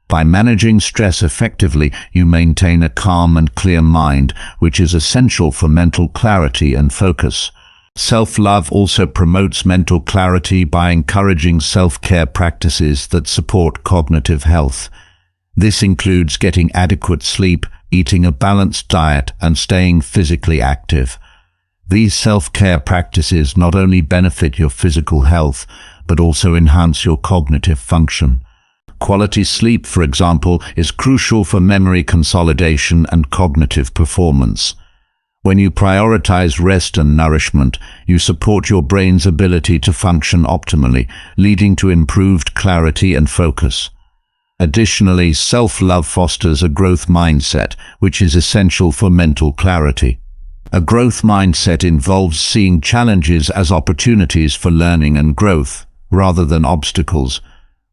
By managing stress effectively, you maintain a calm and clear mind, which is essential for mental clarity and focus. Self-love also promotes mental clarity by encouraging self-care practices that support cognitive health. This includes getting adequate sleep, eating a balanced diet, and staying physically active. These self-care practices not only benefit your physical health, but also enhance your cognitive function. Quality sleep, for example, is crucial for memory consolidation and cognitive performance. When you prioritize rest and nourishment, you support your brain's ability to function optimally, leading to improved clarity and focus. Additionally, self-love fosters a growth mindset, which is essential for mental clarity. A growth mindset involves seeing challenges as opportunities for learning and growth, rather than obstacles.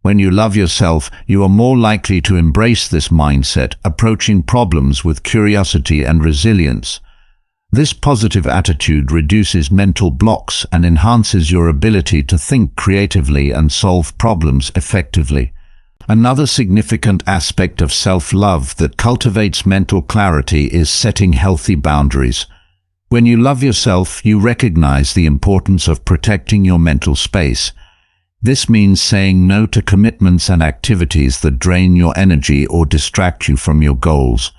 When you love yourself, you are more likely to embrace this mindset, approaching problems with curiosity and resilience. This positive attitude reduces mental blocks and enhances your ability to think creatively and solve problems effectively. Another significant aspect of self-love that cultivates mental clarity is setting healthy boundaries. When you love yourself, you recognize the importance of protecting your mental space. This means saying no to commitments and activities that drain your energy or distract you from your goals.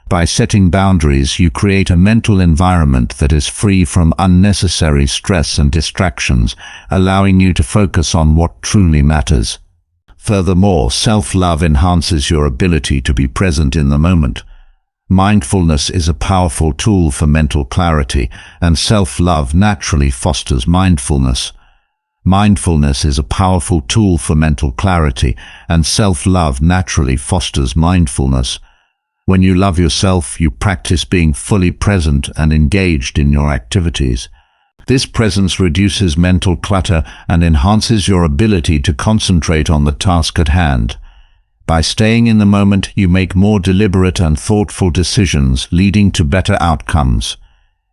By setting boundaries, you create a mental environment that is free from unnecessary stress and distractions, allowing you to focus on what truly matters. Furthermore, self-love enhances your ability to be present in the moment. Mindfulness is a powerful tool for mental clarity, and self-love naturally fosters mindfulness. Mindfulness is a powerful tool for mental clarity, and self-love naturally fosters mindfulness. When you love yourself, you practice being fully present and engaged in your activities. This presence reduces mental clutter and enhances your ability to concentrate on the task at hand. By staying in the moment, you make more deliberate and thoughtful decisions, leading to better outcomes.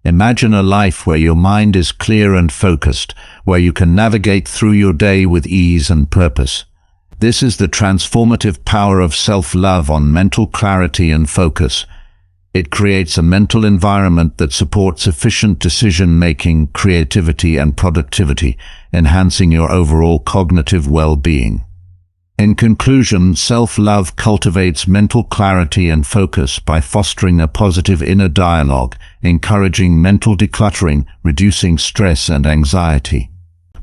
Imagine a life where your mind is clear and focused, where you can navigate through your day with ease and purpose. This is the transformative power of self-love on mental clarity and focus. It creates a mental environment that supports efficient decision-making, creativity, and productivity, enhancing your overall cognitive well-being. In conclusion, self-love cultivates mental clarity and focus by fostering a positive inner dialogue, encouraging mental decluttering, reducing stress and anxiety,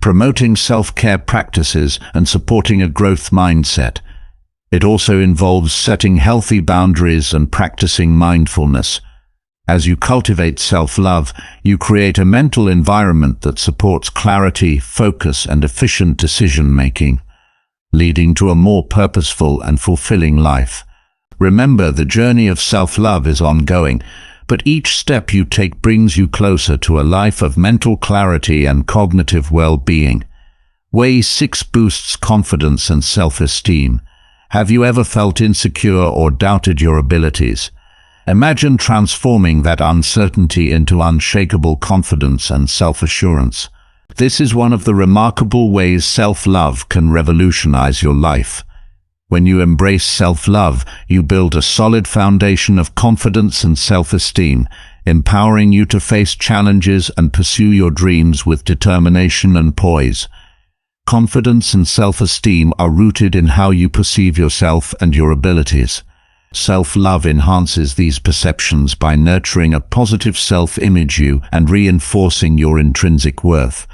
promoting self-care practices, and supporting a growth mindset. It also involves setting healthy boundaries and practicing mindfulness. As you cultivate self-love, you create a mental environment that supports clarity, focus, and efficient decision-making, leading to a more purposeful and fulfilling life. Remember, the journey of self-love is ongoing, but each step you take brings you closer to a life of mental clarity and cognitive well-being. Way 6 boosts confidence and self-esteem. Have you ever felt insecure or doubted your abilities? Imagine transforming that uncertainty into unshakable confidence and self-assurance. This is one of the remarkable ways self-love can revolutionize your life. When you embrace self-love, you build a solid foundation of confidence and self-esteem, empowering you to face challenges and pursue your dreams with determination and poise. Confidence and self-esteem are rooted in how you perceive yourself and your abilities. Self-love enhances these perceptions by nurturing a positive self-image and reinforcing your intrinsic worth.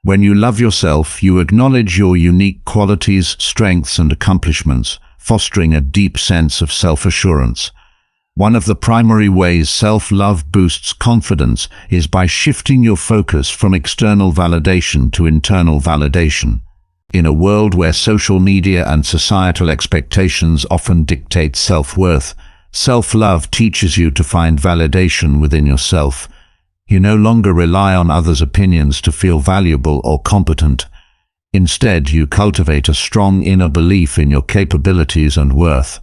When you love yourself, you acknowledge your unique qualities, strengths, and accomplishments, fostering a deep sense of self-assurance. One of the primary ways self-love boosts confidence is by shifting your focus from external validation to internal validation. In a world where social media and societal expectations often dictate self-worth, self-love teaches you to find validation within yourself. You no longer rely on others' opinions to feel valuable or competent. Instead, you cultivate a strong inner belief in your capabilities and worth.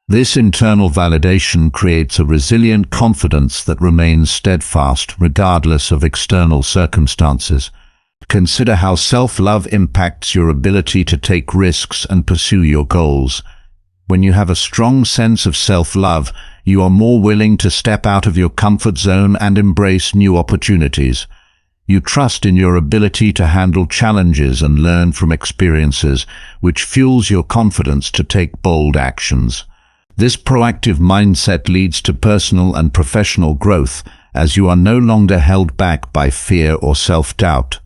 This internal validation creates a resilient confidence that remains steadfast regardless of external circumstances. Consider how self-love impacts your ability to take risks and pursue your goals. When you have a strong sense of self-love, you are more willing to step out of your comfort zone and embrace new opportunities. You trust in your ability to handle challenges and learn from experiences, which fuels your confidence to take bold actions. This proactive mindset leads to personal and professional growth, as you are no longer held back by fear or self-doubt.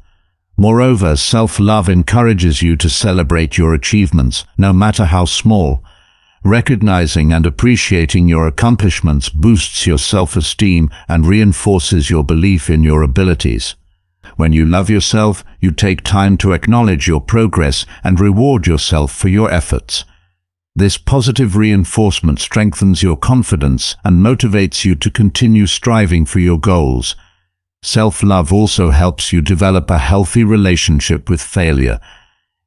Moreover, self-love encourages you to celebrate your achievements, no matter how small. Recognizing and appreciating your accomplishments boosts your self-esteem and reinforces your belief in your abilities. When you love yourself, you take time to acknowledge your progress and reward yourself for your efforts. This positive reinforcement strengthens your confidence and motivates you to continue striving for your goals. Self-love also helps you develop a healthy relationship with failure.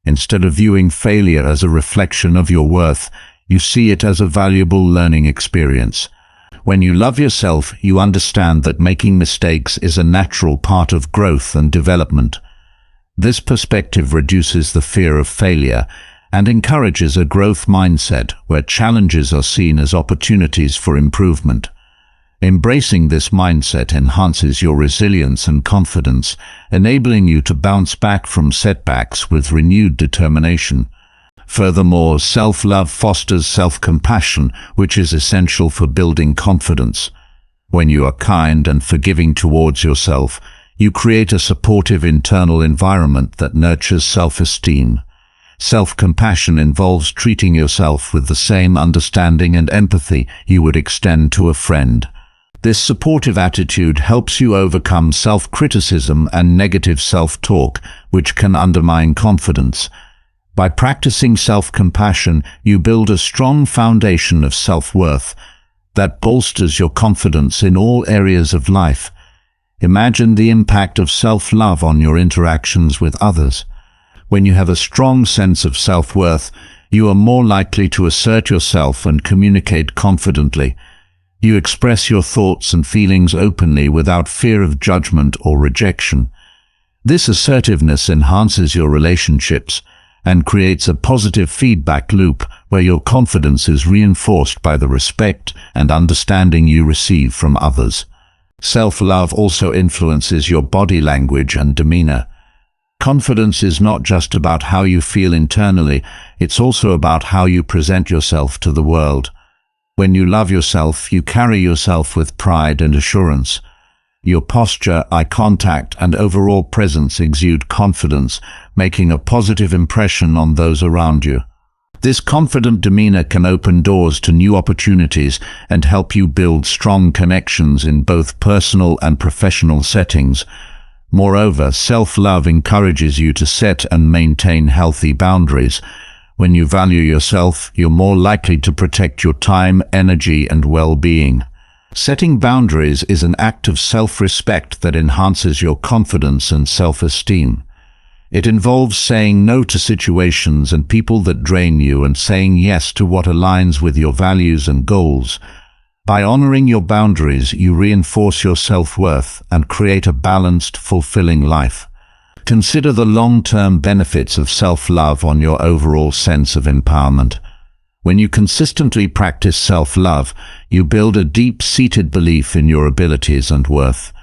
Instead of viewing failure as a reflection of your worth, you see it as a valuable learning experience. When you love yourself, you understand that making mistakes is a natural part of growth and development. This perspective reduces the fear of failure, and encourages a growth mindset where challenges are seen as opportunities for improvement. Embracing this mindset enhances your resilience and confidence, enabling you to bounce back from setbacks with renewed determination. Furthermore, self-love fosters self-compassion, which is essential for building confidence. When you are kind and forgiving towards yourself, you create a supportive internal environment that nurtures self-esteem. Self-compassion involves treating yourself with the same understanding and empathy you would extend to a friend. This supportive attitude helps you overcome self-criticism and negative self-talk, which can undermine confidence. By practicing self-compassion, you build a strong foundation of self-worth that bolsters your confidence in all areas of life. Imagine the impact of self-love on your interactions with others. When you have a strong sense of self-worth, you are more likely to assert yourself and communicate confidently. You express your thoughts and feelings openly without fear of judgment or rejection. This assertiveness enhances your relationships and creates a positive feedback loop where your confidence is reinforced by the respect and understanding you receive from others. Self-love also influences your body language and demeanor. Confidence is not just about how you feel internally, it's also about how you present yourself to the world. When you love yourself, you carry yourself with pride and assurance. Your posture, eye contact, and overall presence exude confidence, making a positive impression on those around you. This confident demeanor can open doors to new opportunities and help you build strong connections in both personal and professional settings. Moreover, self-love encourages you to set and maintain healthy boundaries. When you value yourself, you're more likely to protect your time, energy, and well-being. Setting boundaries is an act of self-respect that enhances your confidence and self-esteem. It involves saying no to situations and people that drain you and saying yes to what aligns with your values and goals. By honoring your boundaries, you reinforce your self-worth and create a balanced, fulfilling life. Consider the long-term benefits of self-love on your overall sense of empowerment. When you consistently practice self-love, you build a deep-seated belief in your abilities and worth.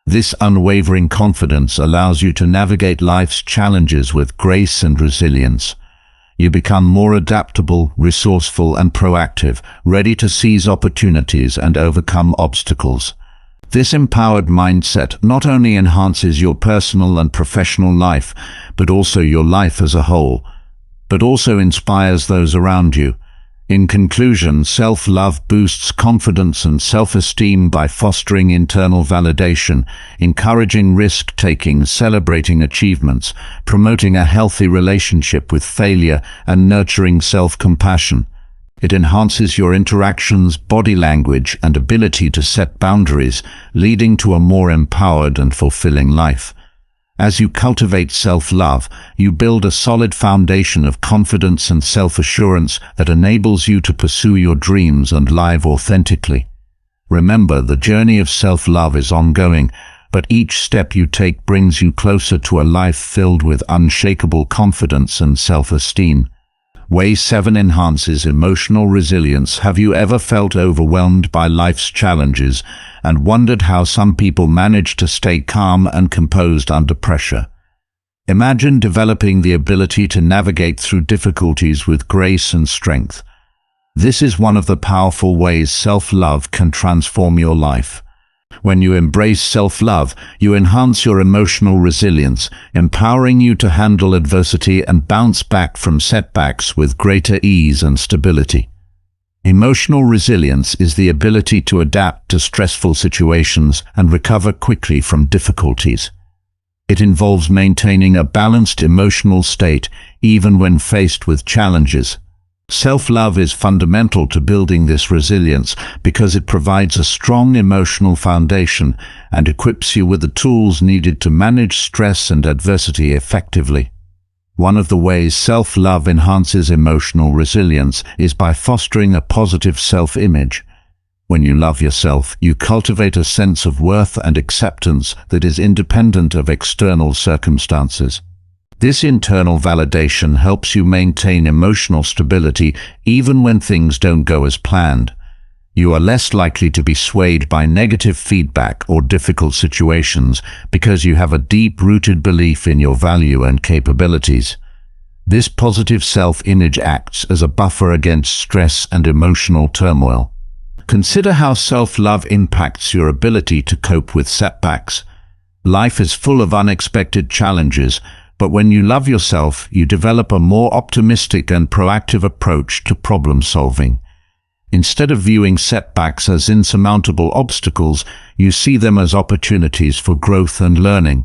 This unwavering confidence allows you to navigate life's challenges with grace and resilience. You become more adaptable, resourceful, and proactive, ready to seize opportunities and overcome obstacles. This empowered mindset not only enhances your personal and professional life, but also your life as a whole, but also inspires those around you. In conclusion, self-love boosts confidence and self-esteem by fostering internal validation, encouraging risk-taking, celebrating achievements, promoting a healthy relationship with failure, and nurturing self-compassion. It enhances your interactions, body language, and ability to set boundaries, leading to a more empowered and fulfilling life. As you cultivate self-love, you build a solid foundation of confidence and self-assurance that enables you to pursue your dreams and live authentically. Remember, the journey of self-love is ongoing, but each step you take brings you closer to a life filled with unshakable confidence and self-esteem. Way 7 enhances emotional resilience. Have you ever felt overwhelmed by life's challenges and wondered how some people manage to stay calm and composed under pressure? Imagine developing the ability to navigate through difficulties with grace and strength. This is one of the powerful ways self-love can transform your life. When you embrace self-love, you enhance your emotional resilience, empowering you to handle adversity and bounce back from setbacks with greater ease and stability. Emotional resilience is the ability to adapt to stressful situations and recover quickly from difficulties. It involves maintaining a balanced emotional state even when faced with challenges. Self-love is fundamental to building this resilience because it provides a strong emotional foundation and equips you with the tools needed to manage stress and adversity effectively. One of the ways self-love enhances emotional resilience is by fostering a positive self-image. When you love yourself, you cultivate a sense of worth and acceptance that is independent of external circumstances. This internal validation helps you maintain emotional stability even when things don't go as planned. You are less likely to be swayed by negative feedback or difficult situations because you have a deep-rooted belief in your value and capabilities. This positive self-image acts as a buffer against stress and emotional turmoil. Consider how self-love impacts your ability to cope with setbacks. Life is full of unexpected challenges, but when you love yourself, you develop a more optimistic and proactive approach to problem solving. Instead of viewing setbacks as insurmountable obstacles, you see them as opportunities for growth and learning.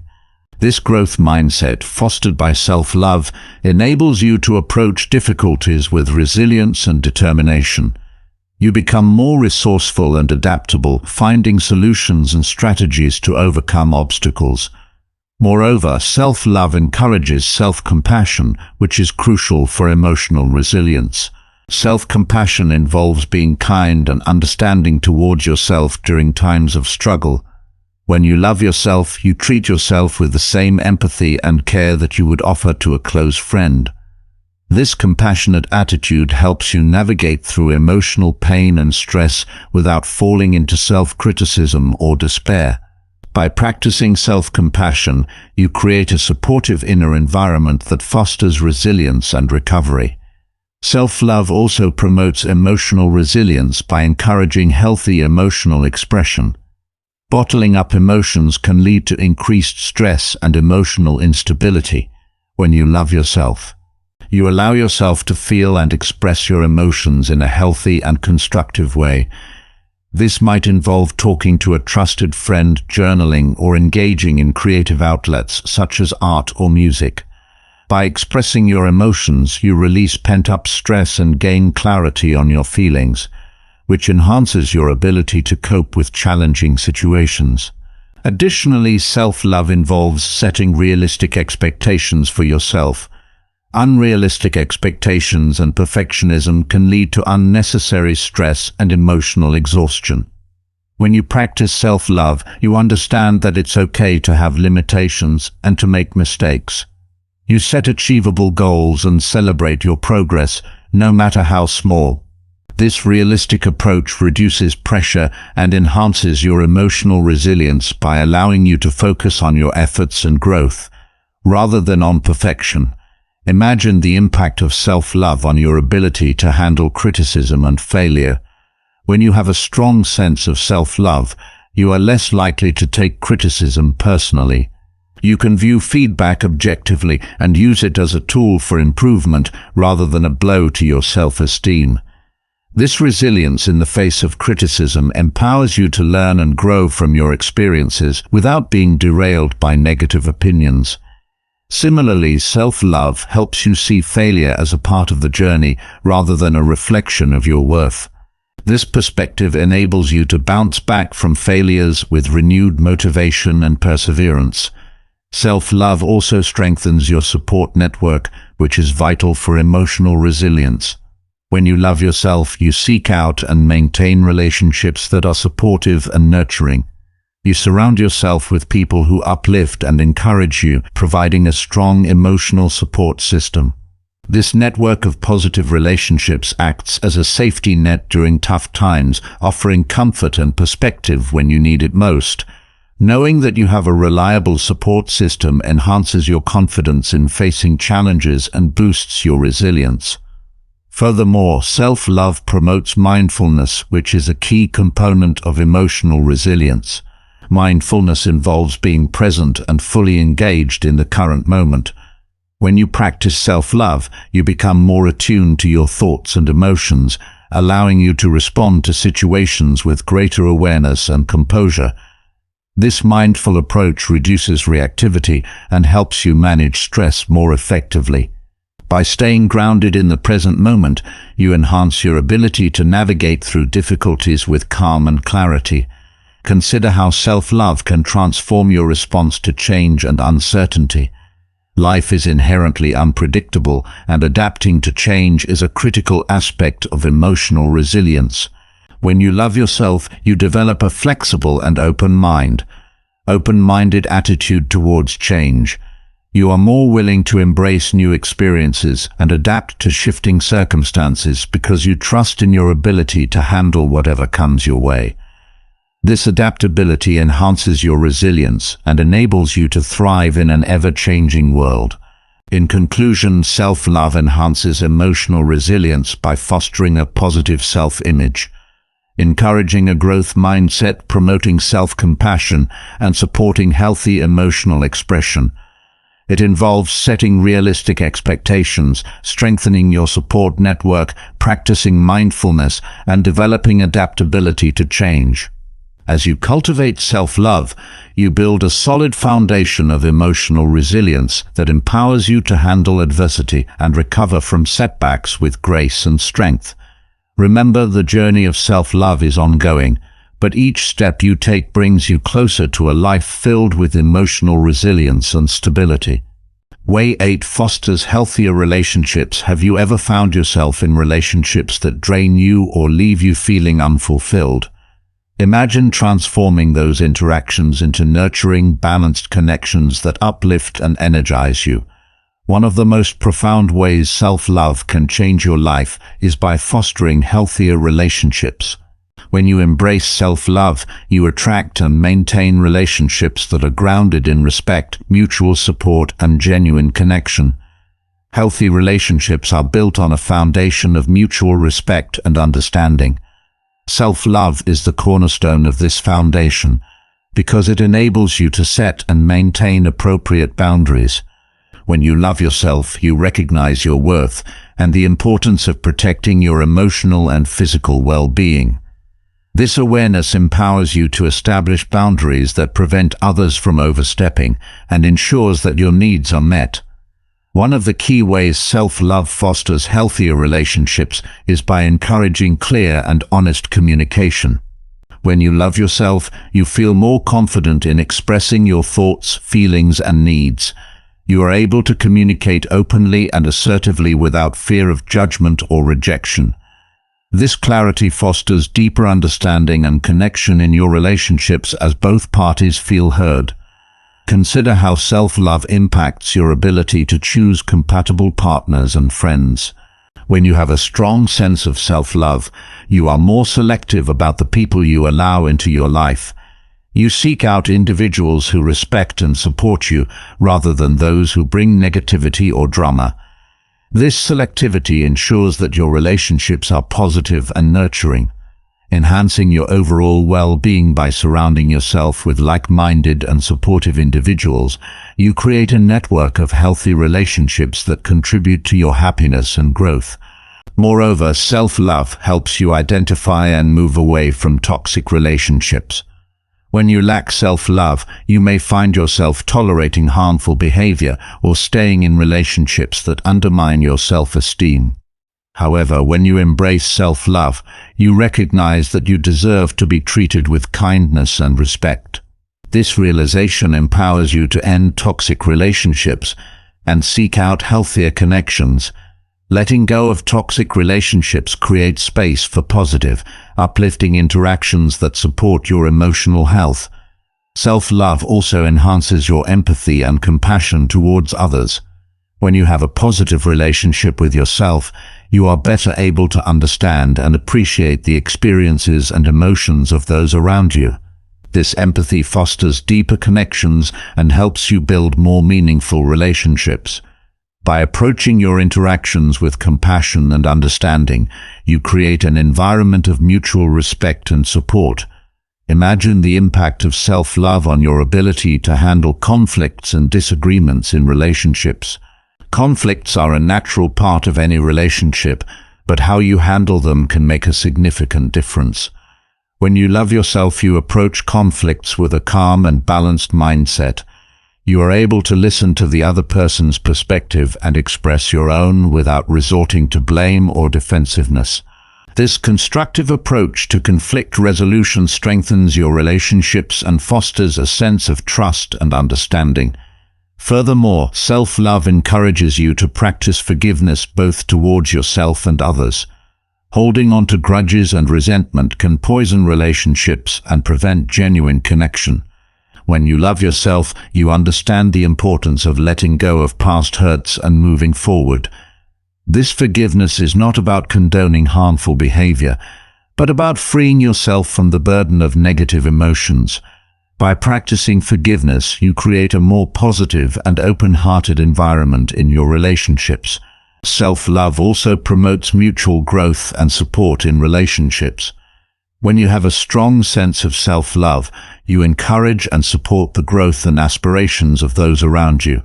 This growth mindset, fostered by self-love, enables you to approach difficulties with resilience and determination. You become more resourceful and adaptable, finding solutions and strategies to overcome obstacles. Moreover, self-love encourages self-compassion, which is crucial for emotional resilience. Self-compassion involves being kind and understanding towards yourself during times of struggle. When you love yourself, you treat yourself with the same empathy and care that you would offer to a close friend. This compassionate attitude helps you navigate through emotional pain and stress without falling into self-criticism or despair. By practicing self-compassion, you create a supportive inner environment that fosters resilience and recovery. Self-love also promotes emotional resilience by encouraging healthy emotional expression. Bottling up emotions can lead to increased stress and emotional instability. When you love yourself, you allow yourself to feel and express your emotions in a healthy and constructive way. This might involve talking to a trusted friend, journaling, or engaging in creative outlets such as art or music. By expressing your emotions, you release pent-up stress and gain clarity on your feelings, which enhances your ability to cope with challenging situations. Additionally, self-love involves setting realistic expectations for yourself. Unrealistic expectations and perfectionism can lead to unnecessary stress and emotional exhaustion. When you practice self-love, you understand that it's okay to have limitations and to make mistakes. You set achievable goals and celebrate your progress, no matter how small. This realistic approach reduces pressure and enhances your emotional resilience by allowing you to focus on your efforts and growth, rather than on perfection. Imagine the impact of self-love on your ability to handle criticism and failure. When you have a strong sense of self-love, you are less likely to take criticism personally. You can view feedback objectively and use it as a tool for improvement rather than a blow to your self-esteem. This resilience in the face of criticism empowers you to learn and grow from your experiences without being derailed by negative opinions. Similarly, self-love helps you see failure as a part of the journey rather than a reflection of your worth. This perspective enables you to bounce back from failures with renewed motivation and perseverance. Self-love also strengthens your support network, which is vital for emotional resilience. When you love yourself, you seek out and maintain relationships that are supportive and nurturing. You surround yourself with people who uplift and encourage you, providing a strong emotional support system. This network of positive relationships acts as a safety net during tough times, offering comfort and perspective when you need it most. Knowing that you have a reliable support system enhances your confidence in facing challenges and boosts your resilience. Furthermore, self-love promotes mindfulness, which is a key component of emotional resilience. Mindfulness involves being present and fully engaged in the current moment. When you practice self-love, you become more attuned to your thoughts and emotions, allowing you to respond to situations with greater awareness and composure. This mindful approach reduces reactivity and helps you manage stress more effectively. By staying grounded in the present moment, you enhance your ability to navigate through difficulties with calm and clarity. Consider how self-love can transform your response to change and uncertainty. Life is inherently unpredictable, and adapting to change is a critical aspect of emotional resilience. When you love yourself, you develop a flexible and open-minded attitude towards change. You are more willing to embrace new experiences and adapt to shifting circumstances because you trust in your ability to handle whatever comes your way. This adaptability enhances your resilience and enables you to thrive in an ever-changing world. In conclusion, self-love enhances emotional resilience by fostering a positive self-image, encouraging a growth mindset, promoting self-compassion, and supporting healthy emotional expression. It involves setting realistic expectations, strengthening your support network, practicing mindfulness, and developing adaptability to change. As you cultivate self-love, you build a solid foundation of emotional resilience that empowers you to handle adversity and recover from setbacks with grace and strength. Remember, the journey of self-love is ongoing, but each step you take brings you closer to a life filled with emotional resilience and stability. Way 8 fosters healthier relationships. Have you ever found yourself in relationships that drain you or leave you feeling unfulfilled? Imagine transforming those interactions into nurturing, balanced connections that uplift and energize you. One of the most profound ways self-love can change your life is by fostering healthier relationships. When you embrace self-love, you attract and maintain relationships that are grounded in respect, mutual support, and genuine connection. Healthy relationships are built on a foundation of mutual respect and understanding. Self-love is the cornerstone of this foundation because it enables you to set and maintain appropriate boundaries. When you love yourself, you recognize your worth and the importance of protecting your emotional and physical well-being. This awareness empowers you to establish boundaries that prevent others from overstepping and ensures that your needs are met. One of the key ways self-love fosters healthier relationships is by encouraging clear and honest communication. When you love yourself, you feel more confident in expressing your thoughts, feelings, and needs. You are able to communicate openly and assertively without fear of judgment or rejection. This clarity fosters deeper understanding and connection in your relationships as both parties feel heard. Consider how self-love impacts your ability to choose compatible partners and friends. When you have a strong sense of self-love, you are more selective about the people you allow into your life. You seek out individuals who respect and support you rather than those who bring negativity or drama. This selectivity ensures that your relationships are positive and nurturing, enhancing your overall well-being. By surrounding yourself with like-minded and supportive individuals. You create a network of healthy relationships that contribute to your happiness and growth. Moreover, self-love helps you identify and move away from toxic relationships. When you lack self-love, you may find yourself tolerating harmful behavior or staying in relationships that undermine your self-esteem. However, when you embrace self-love, you recognize that you deserve to be treated with kindness and respect. This realization empowers you to end toxic relationships and seek out healthier connections. Letting go of toxic relationships creates space for positive, uplifting interactions that support your emotional health. Self-love also enhances your empathy and compassion towards others. When you have a positive relationship with yourself, you are better able to understand and appreciate the experiences and emotions of those around you. This empathy fosters deeper connections and helps you build more meaningful relationships. By approaching your interactions with compassion and understanding, you create an environment of mutual respect and support. Imagine the impact of self-love on your ability to handle conflicts and disagreements in relationships. Conflicts are a natural part of any relationship, but how you handle them can make a significant difference. When you love yourself, you approach conflicts with a calm and balanced mindset. You are able to listen to the other person's perspective and express your own without resorting to blame or defensiveness. This constructive approach to conflict resolution strengthens your relationships and fosters a sense of trust and understanding. Furthermore, self-love encourages you to practice forgiveness both towards yourself and others. Holding on to grudges and resentment can poison relationships and prevent genuine connection. When you love yourself, you understand the importance of letting go of past hurts and moving forward. This forgiveness is not about condoning harmful behavior, but about freeing yourself from the burden of negative emotions. By practicing forgiveness, you create a more positive and open-hearted environment in your relationships. Self-love also promotes mutual growth and support in relationships. When you have a strong sense of self-love, you encourage and support the growth and aspirations of those around you.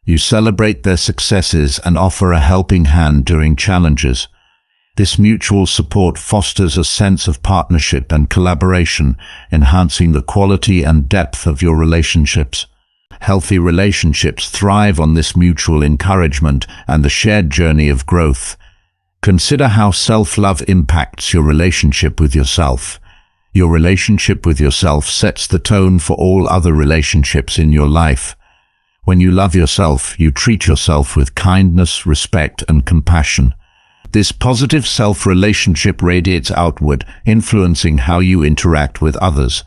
You celebrate their successes and offer a helping hand during challenges. This mutual support fosters a sense of partnership and collaboration, enhancing the quality and depth of your relationships. Healthy relationships thrive on this mutual encouragement and the shared journey of growth. Consider how self-love impacts your relationship with yourself. Your relationship with yourself sets the tone for all other relationships in your life. When you love yourself, you treat yourself with kindness, respect, and compassion. This positive self-relationship radiates outward, influencing how you interact with others.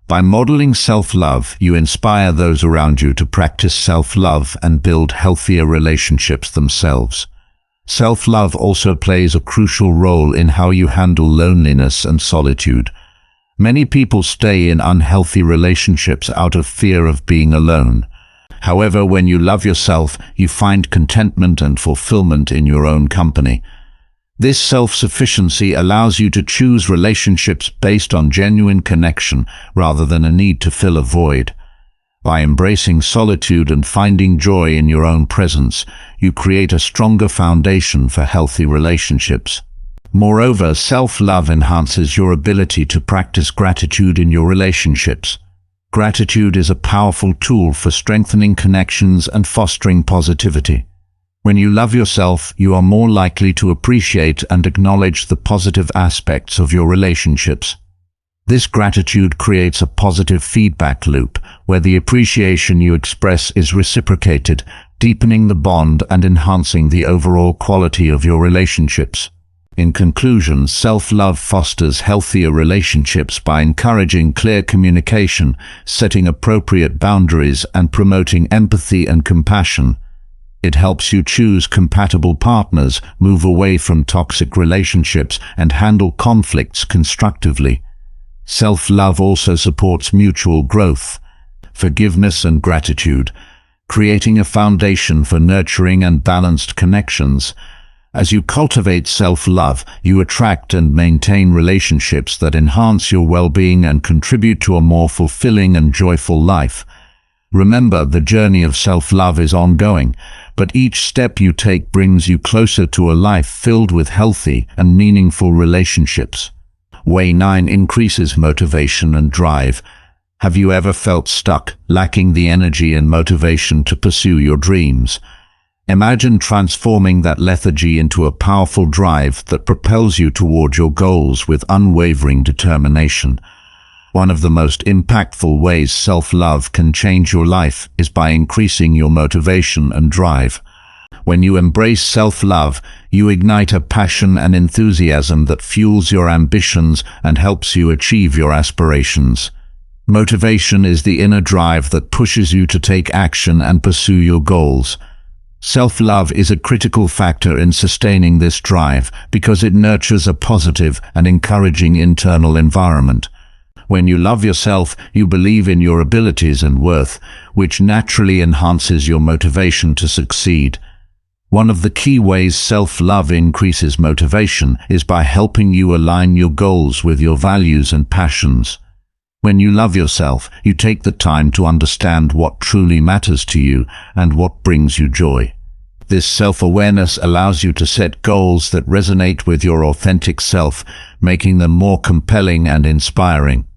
By modeling self-love, you inspire those around you to practice self-love and build healthier relationships themselves. Self-love also plays a crucial role in how you handle loneliness and solitude. Many people stay in unhealthy relationships out of fear of being alone. However, when you love yourself, you find contentment and fulfillment in your own company. This self-sufficiency allows you to choose relationships based on genuine connection rather than a need to fill a void. By embracing solitude and finding joy in your own presence, you create a stronger foundation for healthy relationships. Moreover, self-love enhances your ability to practice gratitude in your relationships. Gratitude is a powerful tool for strengthening connections and fostering positivity. When you love yourself, you are more likely to appreciate and acknowledge the positive aspects of your relationships. This gratitude creates a positive feedback loop, where the appreciation you express is reciprocated, deepening the bond and enhancing the overall quality of your relationships. In conclusion, self-love fosters healthier relationships by encouraging clear communication, setting appropriate boundaries, and promoting empathy and compassion. It helps you choose compatible partners, move away from toxic relationships, and handle conflicts constructively. Self-love also supports mutual growth, forgiveness, and gratitude, creating a foundation for nurturing and balanced connections. As you cultivate self-love, you attract and maintain relationships that enhance your well-being and contribute to a more fulfilling and joyful life. Remember, the journey of self-love is ongoing, but each step you take brings you closer to a life filled with healthy and meaningful relationships. Way 9 increases motivation and drive. Have you ever felt stuck, lacking the energy and motivation to pursue your dreams? Imagine transforming that lethargy into a powerful drive that propels you toward your goals with unwavering determination. One of the most impactful ways self-love can change your life is by increasing your motivation and drive. When you embrace self-love, you ignite a passion and enthusiasm that fuels your ambitions and helps you achieve your aspirations. Motivation is the inner drive that pushes you to take action and pursue your goals. Self-love is a critical factor in sustaining this drive because it nurtures a positive and encouraging internal environment. When you love yourself, you believe in your abilities and worth, which naturally enhances your motivation to succeed. One of the key ways self-love increases motivation is by helping you align your goals with your values and passions. When you love yourself, you take the time to understand what truly matters to you and what brings you joy. This self-awareness allows you to set goals that resonate with your authentic self, making them more compelling and inspiring.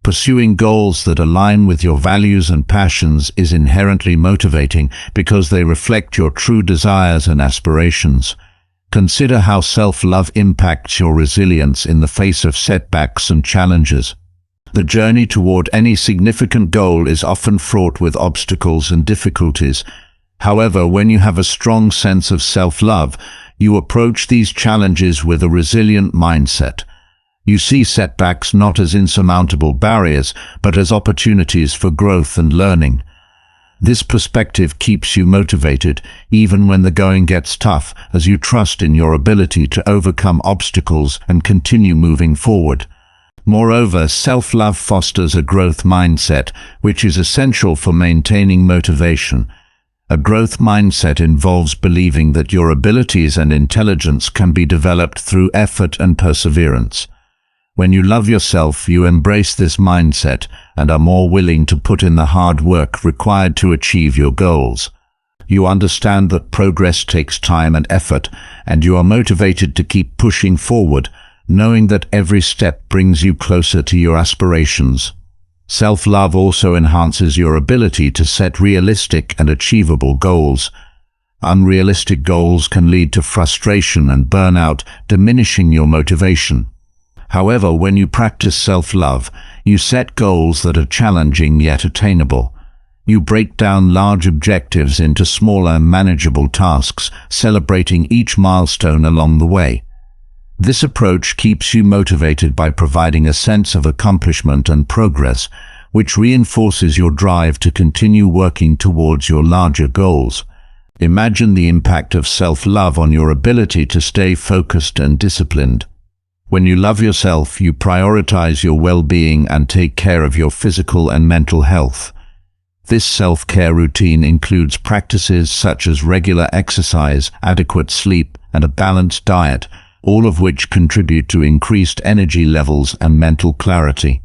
Pursuing goals that align with your values and passions is inherently motivating because they reflect your true desires and aspirations. Consider how self-love impacts your resilience in the face of setbacks and challenges. The journey toward any significant goal is often fraught with obstacles and difficulties. However, when you have a strong sense of self-love, you approach these challenges with a resilient mindset. You see setbacks not as insurmountable barriers, but as opportunities for growth and learning. This perspective keeps you motivated, even when the going gets tough, as you trust in your ability to overcome obstacles and continue moving forward. Moreover, self-love fosters a growth mindset, which is essential for maintaining motivation. A growth mindset involves believing that your abilities and intelligence can be developed through effort and perseverance. When you love yourself, you embrace this mindset and are more willing to put in the hard work required to achieve your goals. You understand that progress takes time and effort, and you are motivated to keep pushing forward, knowing that every step brings you closer to your aspirations. Self-love also enhances your ability to set realistic and achievable goals. Unrealistic goals can lead to frustration and burnout, diminishing your motivation. However, when you practice self-love, you set goals that are challenging yet attainable. You break down large objectives into smaller, manageable tasks, celebrating each milestone along the way. This approach keeps you motivated by providing a sense of accomplishment and progress, which reinforces your drive to continue working towards your larger goals. Imagine the impact of self-love on your ability to stay focused and disciplined. When you love yourself, you prioritize your well-being and take care of your physical and mental health. This self-care routine includes practices such as regular exercise, adequate sleep, and a balanced diet, all of which contribute to increased energy levels and mental clarity.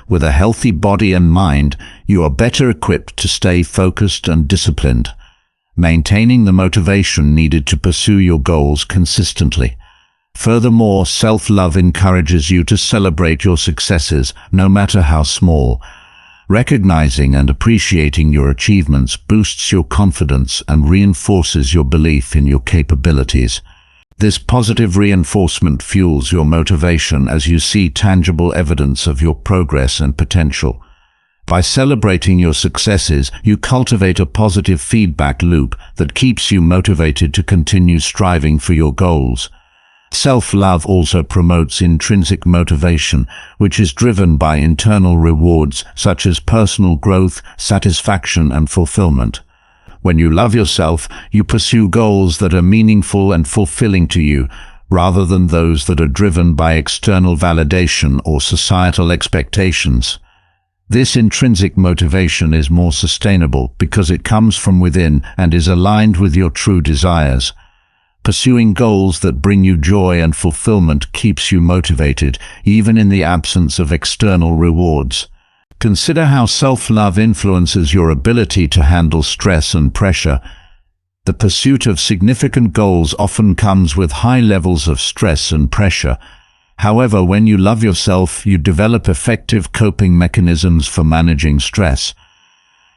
With a healthy body and mind, you are better equipped to stay focused and disciplined, maintaining the motivation needed to pursue your goals consistently. Furthermore, self-love encourages you to celebrate your successes, no matter how small. Recognizing and appreciating your achievements boosts your confidence and reinforces your belief in your capabilities. This positive reinforcement fuels your motivation as you see tangible evidence of your progress and potential. By celebrating your successes, you cultivate a positive feedback loop that keeps you motivated to continue striving for your goals. Self-love also promotes intrinsic motivation, which is driven by internal rewards such as personal growth, satisfaction, and fulfillment. When you love yourself, you pursue goals that are meaningful and fulfilling to you, rather than those that are driven by external validation or societal expectations. This intrinsic motivation is more sustainable because it comes from within and is aligned with your true desires. Pursuing goals that bring you joy and fulfillment keeps you motivated, even in the absence of external rewards. Consider how self-love influences your ability to handle stress and pressure. The pursuit of significant goals often comes with high levels of stress and pressure. However, when you love yourself, you develop effective coping mechanisms for managing stress.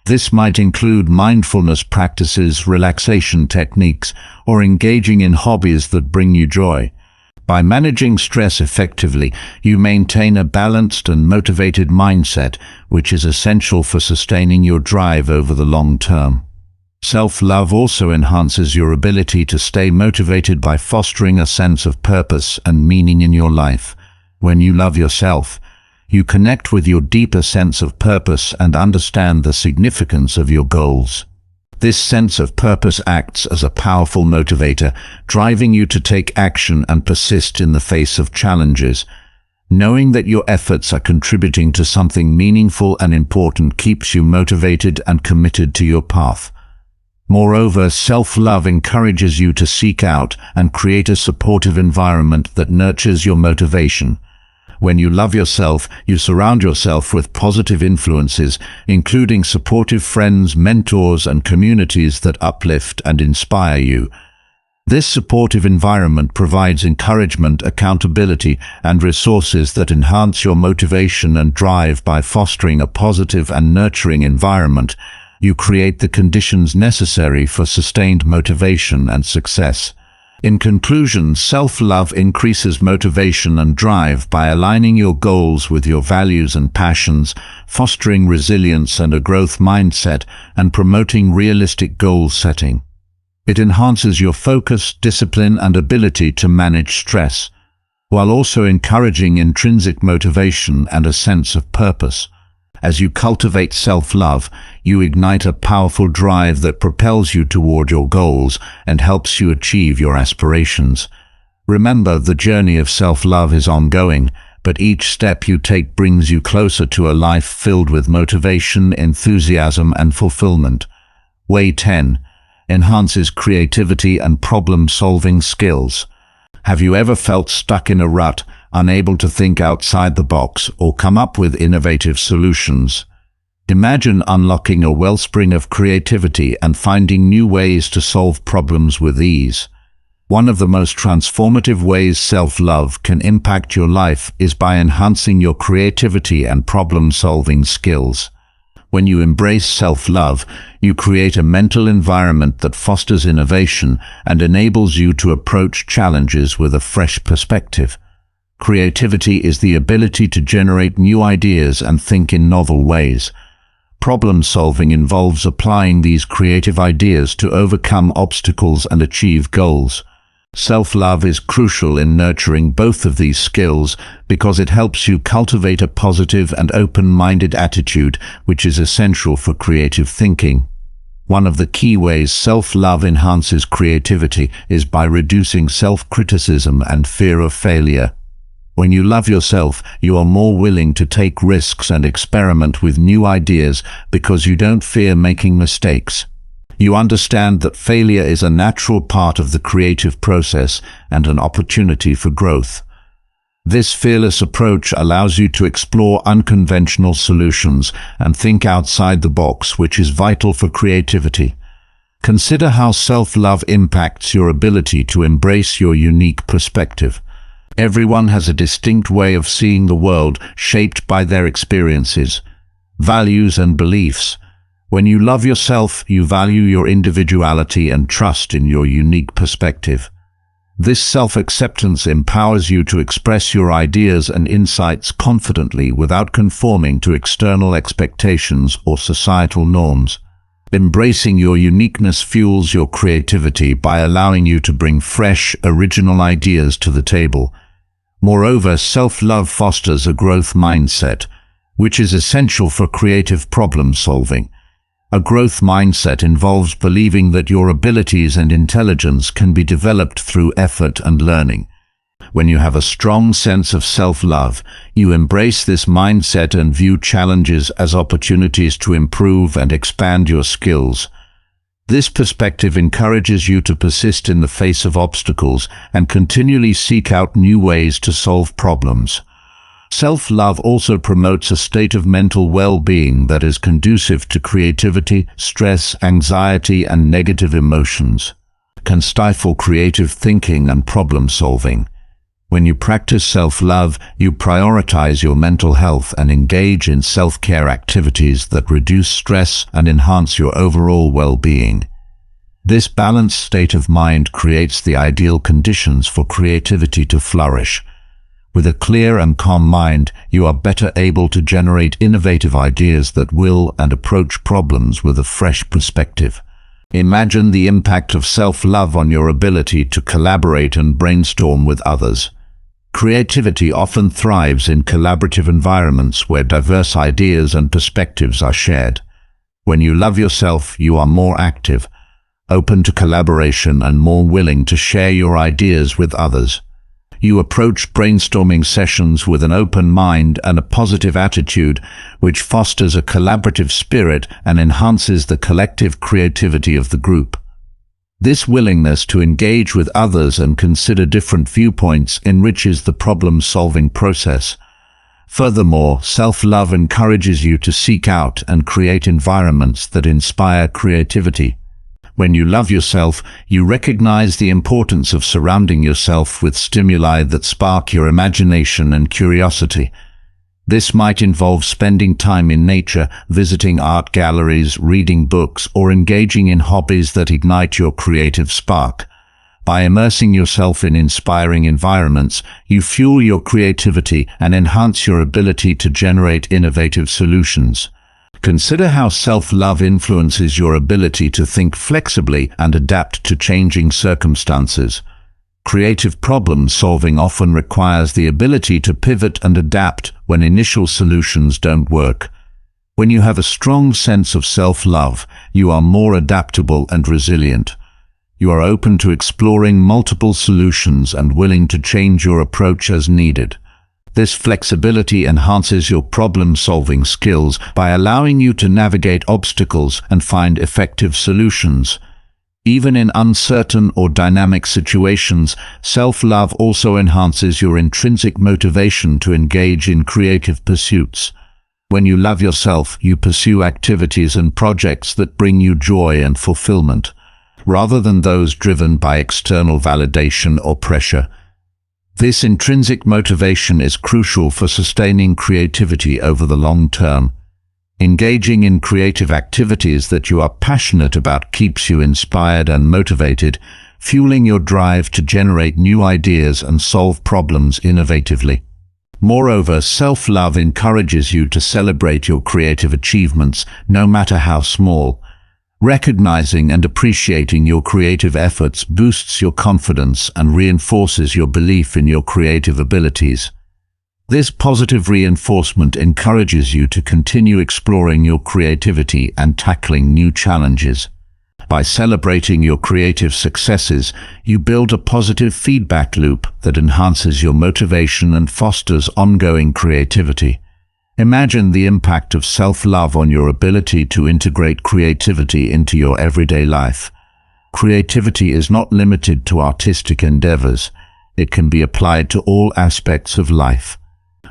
This might include mindfulness practices, relaxation techniques, or engaging in hobbies that bring you joy. By managing stress effectively, you maintain a balanced and motivated mindset, which is essential for sustaining your drive over the long term. Self-love also enhances your ability to stay motivated by fostering a sense of purpose and meaning in your life. When you love yourself, you connect with your deeper sense of purpose and understand the significance of your goals. This sense of purpose acts as a powerful motivator, driving you to take action and persist in the face of challenges. Knowing that your efforts are contributing to something meaningful and important keeps you motivated and committed to your path. Moreover, self-love encourages you to seek out and create a supportive environment that nurtures your motivation. When you love yourself, you surround yourself with positive influences, including supportive friends, mentors, and communities that uplift and inspire you. This supportive environment provides encouragement, accountability, and resources that enhance your motivation and drive. By fostering a positive and nurturing environment, you create the conditions necessary for sustained motivation and success. In conclusion, self-love increases motivation and drive by aligning your goals with your values and passions, fostering resilience and a growth mindset, and promoting realistic goal setting. It enhances your focus, discipline, and ability to manage stress. while also encouraging intrinsic motivation and a sense of purpose. As you cultivate self-love, you ignite a powerful drive that propels you toward your goals and helps you achieve your aspirations. Remember, the journey of self-love is ongoing, but each step you take brings you closer to a life filled with motivation, enthusiasm, and fulfillment. Way 10. Enhances creativity and problem-solving skills. Have you ever felt stuck in a rut, unable to think outside the box or come up with innovative solutions? Imagine unlocking a wellspring of creativity and finding new ways to solve problems with ease. One of the most transformative ways self-love can impact your life is by enhancing your creativity and problem-solving skills. When you embrace self-love, you create a mental environment that fosters innovation and enables you to approach challenges with a fresh perspective. Creativity is the ability to generate new ideas and think in novel ways. Problem-solving involves applying these creative ideas to overcome obstacles and achieve goals. Self-love is crucial in nurturing both of these skills because it helps you cultivate a positive and open-minded attitude, which is essential for creative thinking. One of the key ways self-love enhances creativity is by reducing self-criticism and fear of failure. When you love yourself, you are more willing to take risks and experiment with new ideas because you don't fear making mistakes. You understand that failure is a natural part of the creative process and an opportunity for growth. This fearless approach allows you to explore unconventional solutions and think outside the box, which is vital for creativity. Consider how self-love impacts your ability to embrace your unique perspective. Everyone has a distinct way of seeing the world, shaped by their experiences, values, and beliefs. When you love yourself, you value your individuality and trust in your unique perspective. This self-acceptance empowers you to express your ideas and insights confidently without conforming to external expectations or societal norms. Embracing your uniqueness fuels your creativity by allowing you to bring fresh, original ideas to the table. Moreover, self-love fosters a growth mindset, which is essential for creative problem-solving. A growth mindset involves believing that your abilities and intelligence can be developed through effort and learning. When you have a strong sense of self-love, you embrace this mindset and view challenges as opportunities to improve and expand your skills. This perspective encourages you to persist in the face of obstacles and continually seek out new ways to solve problems. Self-love also promotes a state of mental well-being that is conducive to creativity. Stress, anxiety, and negative emotions can stifle creative thinking and problem-solving. When you practice self-love, you prioritize your mental health and engage in self-care activities that reduce stress and enhance your overall well-being. This balanced state of mind creates the ideal conditions for creativity to flourish. With a clear and calm mind, you are better able to generate innovative ideas that will and approach problems with a fresh perspective. Imagine the impact of self-love on your ability to collaborate and brainstorm with others. Creativity often thrives in collaborative environments where diverse ideas and perspectives are shared. When you love yourself, you are more active, open to collaboration, and more willing to share your ideas with others. You approach brainstorming sessions with an open mind and a positive attitude, which fosters a collaborative spirit and enhances the collective creativity of the group. This willingness to engage with others and consider different viewpoints enriches the problem-solving process. Furthermore, self-love encourages you to seek out and create environments that inspire creativity. When you love yourself, you recognize the importance of surrounding yourself with stimuli that spark your imagination and curiosity. This might involve spending time in nature, visiting art galleries, reading books, or engaging in hobbies that ignite your creative spark. By immersing yourself in inspiring environments, you fuel your creativity and enhance your ability to generate innovative solutions. Consider how self-love influences your ability to think flexibly and adapt to changing circumstances. Creative problem solving often requires the ability to pivot and adapt when initial solutions don't work. When you have a strong sense of self-love, you are more adaptable and resilient. You are open to exploring multiple solutions and willing to change your approach as needed. This flexibility enhances your problem-solving skills by allowing you to navigate obstacles and find effective solutions. Even in uncertain or dynamic situations, self-love also enhances your intrinsic motivation to engage in creative pursuits. When you love yourself, you pursue activities and projects that bring you joy and fulfillment, rather than those driven by external validation or pressure. This intrinsic motivation is crucial for sustaining creativity over the long term. Engaging in creative activities that you are passionate about keeps you inspired and motivated, fueling your drive to generate new ideas and solve problems innovatively. Moreover, self-love encourages you to celebrate your creative achievements, no matter how small. Recognizing and appreciating your creative efforts boosts your confidence and reinforces your belief in your creative abilities. This positive reinforcement encourages you to continue exploring your creativity and tackling new challenges. By celebrating your creative successes, you build a positive feedback loop that enhances your motivation and fosters ongoing creativity. Imagine the impact of self-love on your ability to integrate creativity into your everyday life. Creativity is not limited to artistic endeavors. It can be applied to all aspects of life,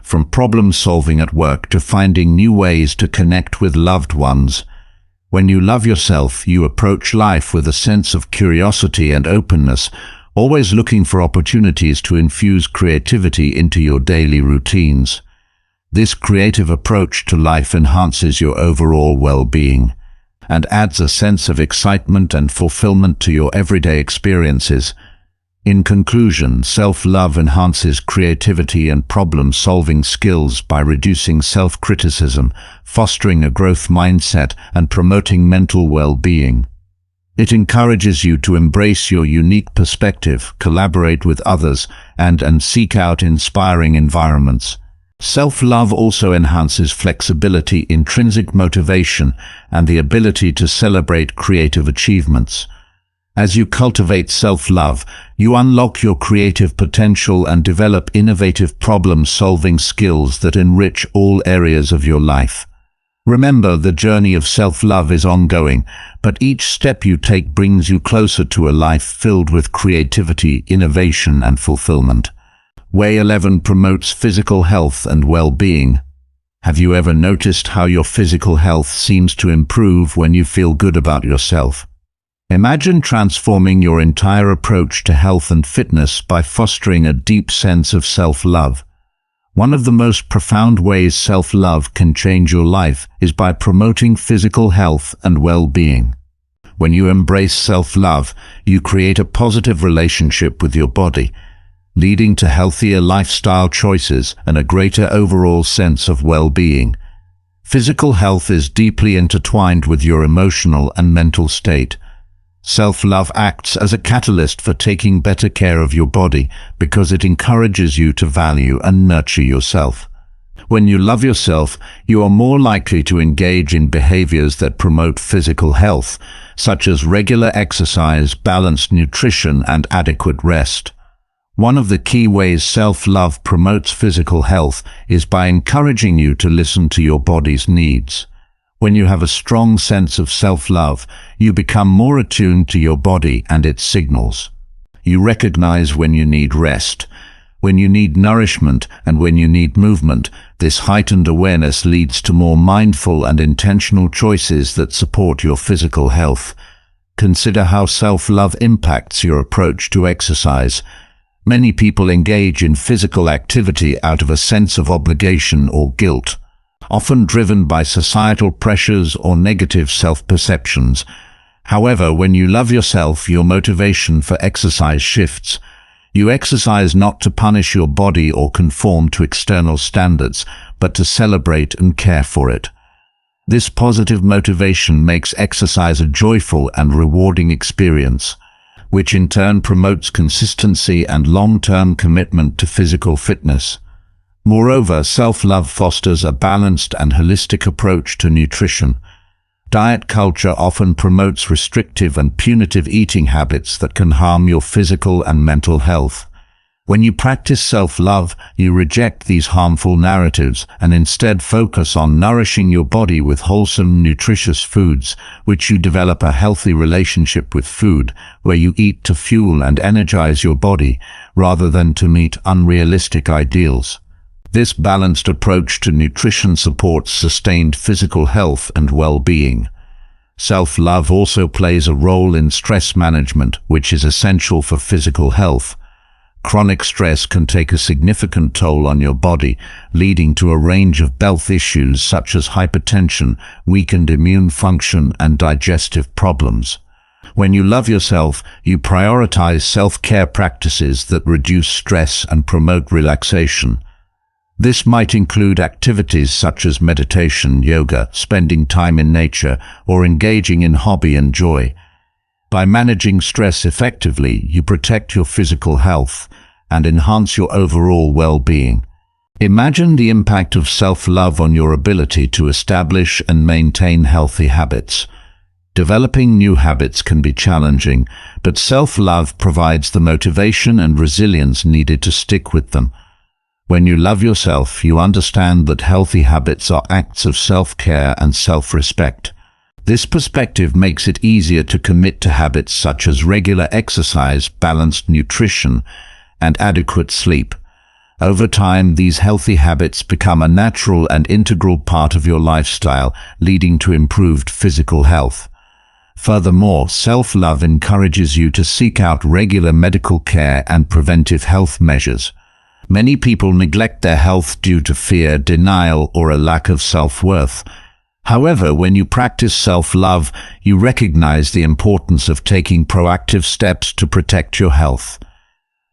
from problem-solving at work to finding new ways to connect with loved ones. When you love yourself, you approach life with a sense of curiosity and openness, always looking for opportunities to infuse creativity into your daily routines. This creative approach to life enhances your overall well-being and adds a sense of excitement and fulfillment to your everyday experiences. In conclusion, self-love enhances creativity and problem-solving skills by reducing self-criticism, fostering a growth mindset, and promoting mental well-being. It encourages you to embrace your unique perspective, collaborate with others, and seek out inspiring environments. Self-love also enhances flexibility, intrinsic motivation, and the ability to celebrate creative achievements. As you cultivate self-love, you unlock your creative potential and develop innovative problem-solving skills that enrich all areas of your life. Remember, the journey of self-love is ongoing, but each step you take brings you closer to a life filled with creativity, innovation, and fulfillment. Way 11 promotes physical health and well-being. Have you ever noticed how your physical health seems to improve when you feel good about yourself? Imagine transforming your entire approach to health and fitness by fostering a deep sense of self-love. One of the most profound ways self-love can change your life is by promoting physical health and well-being. When you embrace self-love, you create a positive relationship with your body, leading to healthier lifestyle choices and a greater overall sense of well-being. Physical health is deeply intertwined with your emotional and mental state. Self-love acts as a catalyst for taking better care of your body because it encourages you to value and nurture yourself. When you love yourself, you are more likely to engage in behaviors that promote physical health, such as regular exercise, balanced nutrition, and adequate rest. One of the key ways self-love promotes physical health is by encouraging you to listen to your body's needs. When you have a strong sense of self-love, you become more attuned to your body and its signals. You recognize when you need rest, when you need nourishment, and when you need movement. This heightened awareness leads to more mindful and intentional choices that support your physical health. Consider how self-love impacts your approach to exercise. Many people engage in physical activity out of a sense of obligation or guilt, often driven by societal pressures or negative self-perceptions. However, when you love yourself, your motivation for exercise shifts. You exercise not to punish your body or conform to external standards, but to celebrate and care for it. This positive motivation makes exercise a joyful and rewarding experience. which in turn promotes consistency and long-term commitment to physical fitness. Moreover, self-love fosters a balanced and holistic approach to nutrition. Diet culture often promotes restrictive and punitive eating habits that can harm your physical and mental health. When you practice self-love, you reject these harmful narratives and instead focus on nourishing your body with wholesome, nutritious foods, which you develop a healthy relationship with food, where you eat to fuel and energize your body, rather than to meet unrealistic ideals. This balanced approach to nutrition supports sustained physical health and well-being. Self-love also plays a role in stress management, which is essential for physical health. Chronic stress can take a significant toll on your body, leading to a range of health issues such as hypertension, weakened immune function, and digestive problems. When you love yourself, you prioritize self-care practices that reduce stress and promote relaxation. This might include activities such as meditation, yoga, spending time in nature, or engaging in hobby and joy. By managing stress effectively, you protect your physical health and enhance your overall well-being. Imagine the impact of self-love on your ability to establish and maintain healthy habits. Developing new habits can be challenging, but self-love provides the motivation and resilience needed to stick with them. When you love yourself, you understand that healthy habits are acts of self-care and self-respect. This perspective makes it easier to commit to habits such as regular exercise, balanced nutrition, and adequate sleep. Over time, these healthy habits become a natural and integral part of your lifestyle, leading to improved physical health. Furthermore, self-love encourages you to seek out regular medical care and preventive health measures. Many people neglect their health due to fear, denial, or a lack of self-worth. However, when you practice self-love, you recognize the importance of taking proactive steps to protect your health.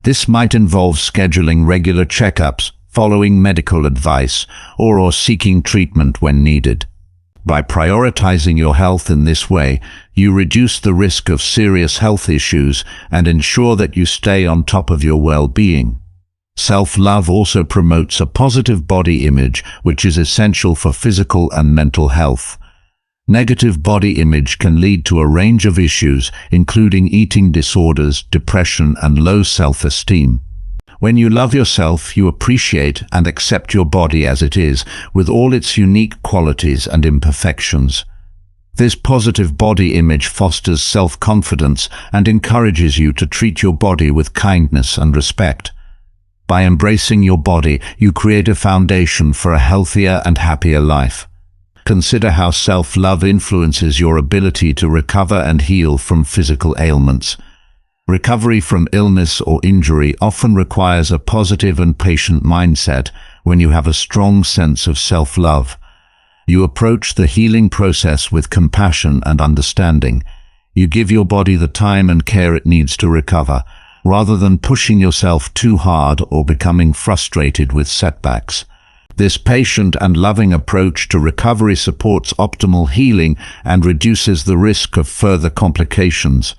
This might involve scheduling regular checkups, following medical advice, or seeking treatment when needed. By prioritizing your health in this way, you reduce the risk of serious health issues and ensure that you stay on top of your well-being. Self-love also promotes a positive body image, which is essential for physical and mental health. Negative body image can lead to a range of issues, including eating disorders, depression, and low self-esteem. When you love yourself, you appreciate and accept your body as it is, with all its unique qualities and imperfections. This positive body image fosters self-confidence and encourages you to treat your body with kindness and respect. By embracing your body, you create a foundation for a healthier and happier life. Consider how self-love influences your ability to recover and heal from physical ailments. Recovery from illness or injury often requires a positive and patient mindset when you have a strong sense of self-love. You approach the healing process with compassion and understanding. You give your body the time and care it needs to recover, rather than pushing yourself too hard or becoming frustrated with setbacks. This patient and loving approach to recovery supports optimal healing and reduces the risk of further complications.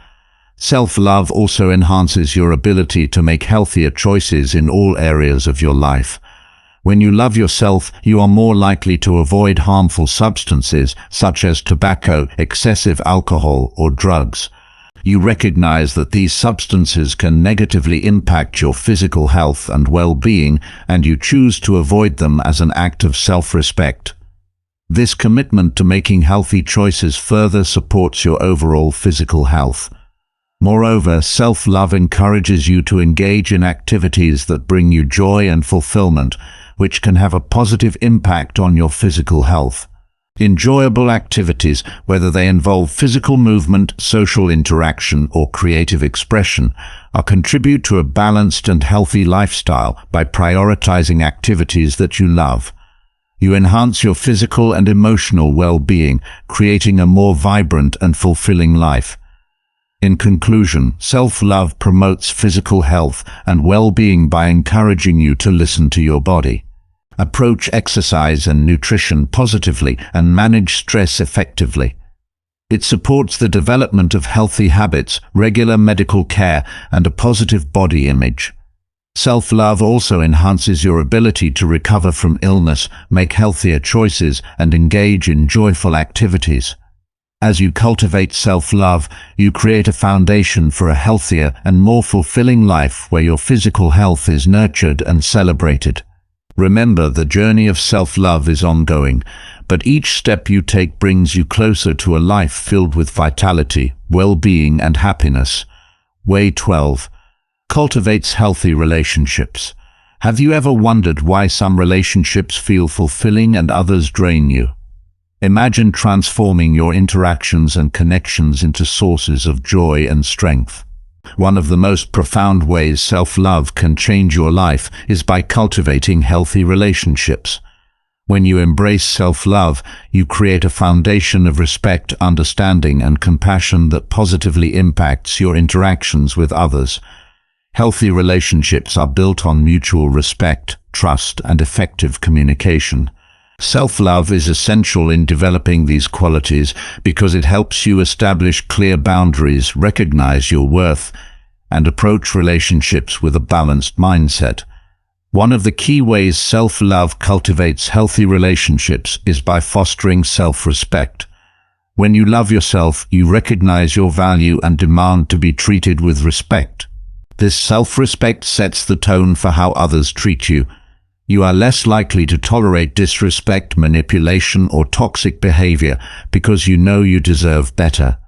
Self-love also enhances your ability to make healthier choices in all areas of your life. When you love yourself, you are more likely to avoid harmful substances such as tobacco, excessive alcohol, or drugs. You recognize that these substances can negatively impact your physical health and well-being, and you choose to avoid them as an act of self-respect. This commitment to making healthy choices further supports your overall physical health. Moreover, self-love encourages you to engage in activities that bring you joy and fulfillment, which can have a positive impact on your physical health. Enjoyable activities, whether they involve physical movement, social interaction, or creative expression, contribute to a balanced and healthy lifestyle by prioritizing activities that you love. You enhance your physical and emotional well-being, creating a more vibrant and fulfilling life. In conclusion, self-love promotes physical health and well-being by encouraging you to listen to your body. Approach exercise and nutrition positively and manage stress effectively. It supports the development of healthy habits, regular medical care, and a positive body image. Self-love also enhances your ability to recover from illness, make healthier choices, and engage in joyful activities. As you cultivate self-love, you create a foundation for a healthier and more fulfilling life where your physical health is nurtured and celebrated. Remember, the journey of self-love is ongoing, but each step you take brings you closer to a life filled with vitality, well-being, and happiness. Way 12. Cultivates healthy relationships. Have you ever wondered why some relationships feel fulfilling and others drain you? Imagine transforming your interactions and connections into sources of joy and strength. One of the most profound ways self-love can change your life is by cultivating healthy relationships. When you embrace self-love, you create a foundation of respect, understanding, and compassion that positively impacts your interactions with others. Healthy relationships are built on mutual respect, trust, and effective communication. Self-love is essential in developing these qualities because it helps you establish clear boundaries, recognize your worth, and approach relationships with a balanced mindset. One of the key ways self-love cultivates healthy relationships is by fostering self-respect. When you love yourself, you recognize your value and demand to be treated with respect. This self-respect sets the tone for how others treat you. You are less likely to tolerate disrespect, manipulation, or toxic behavior because you know you deserve better.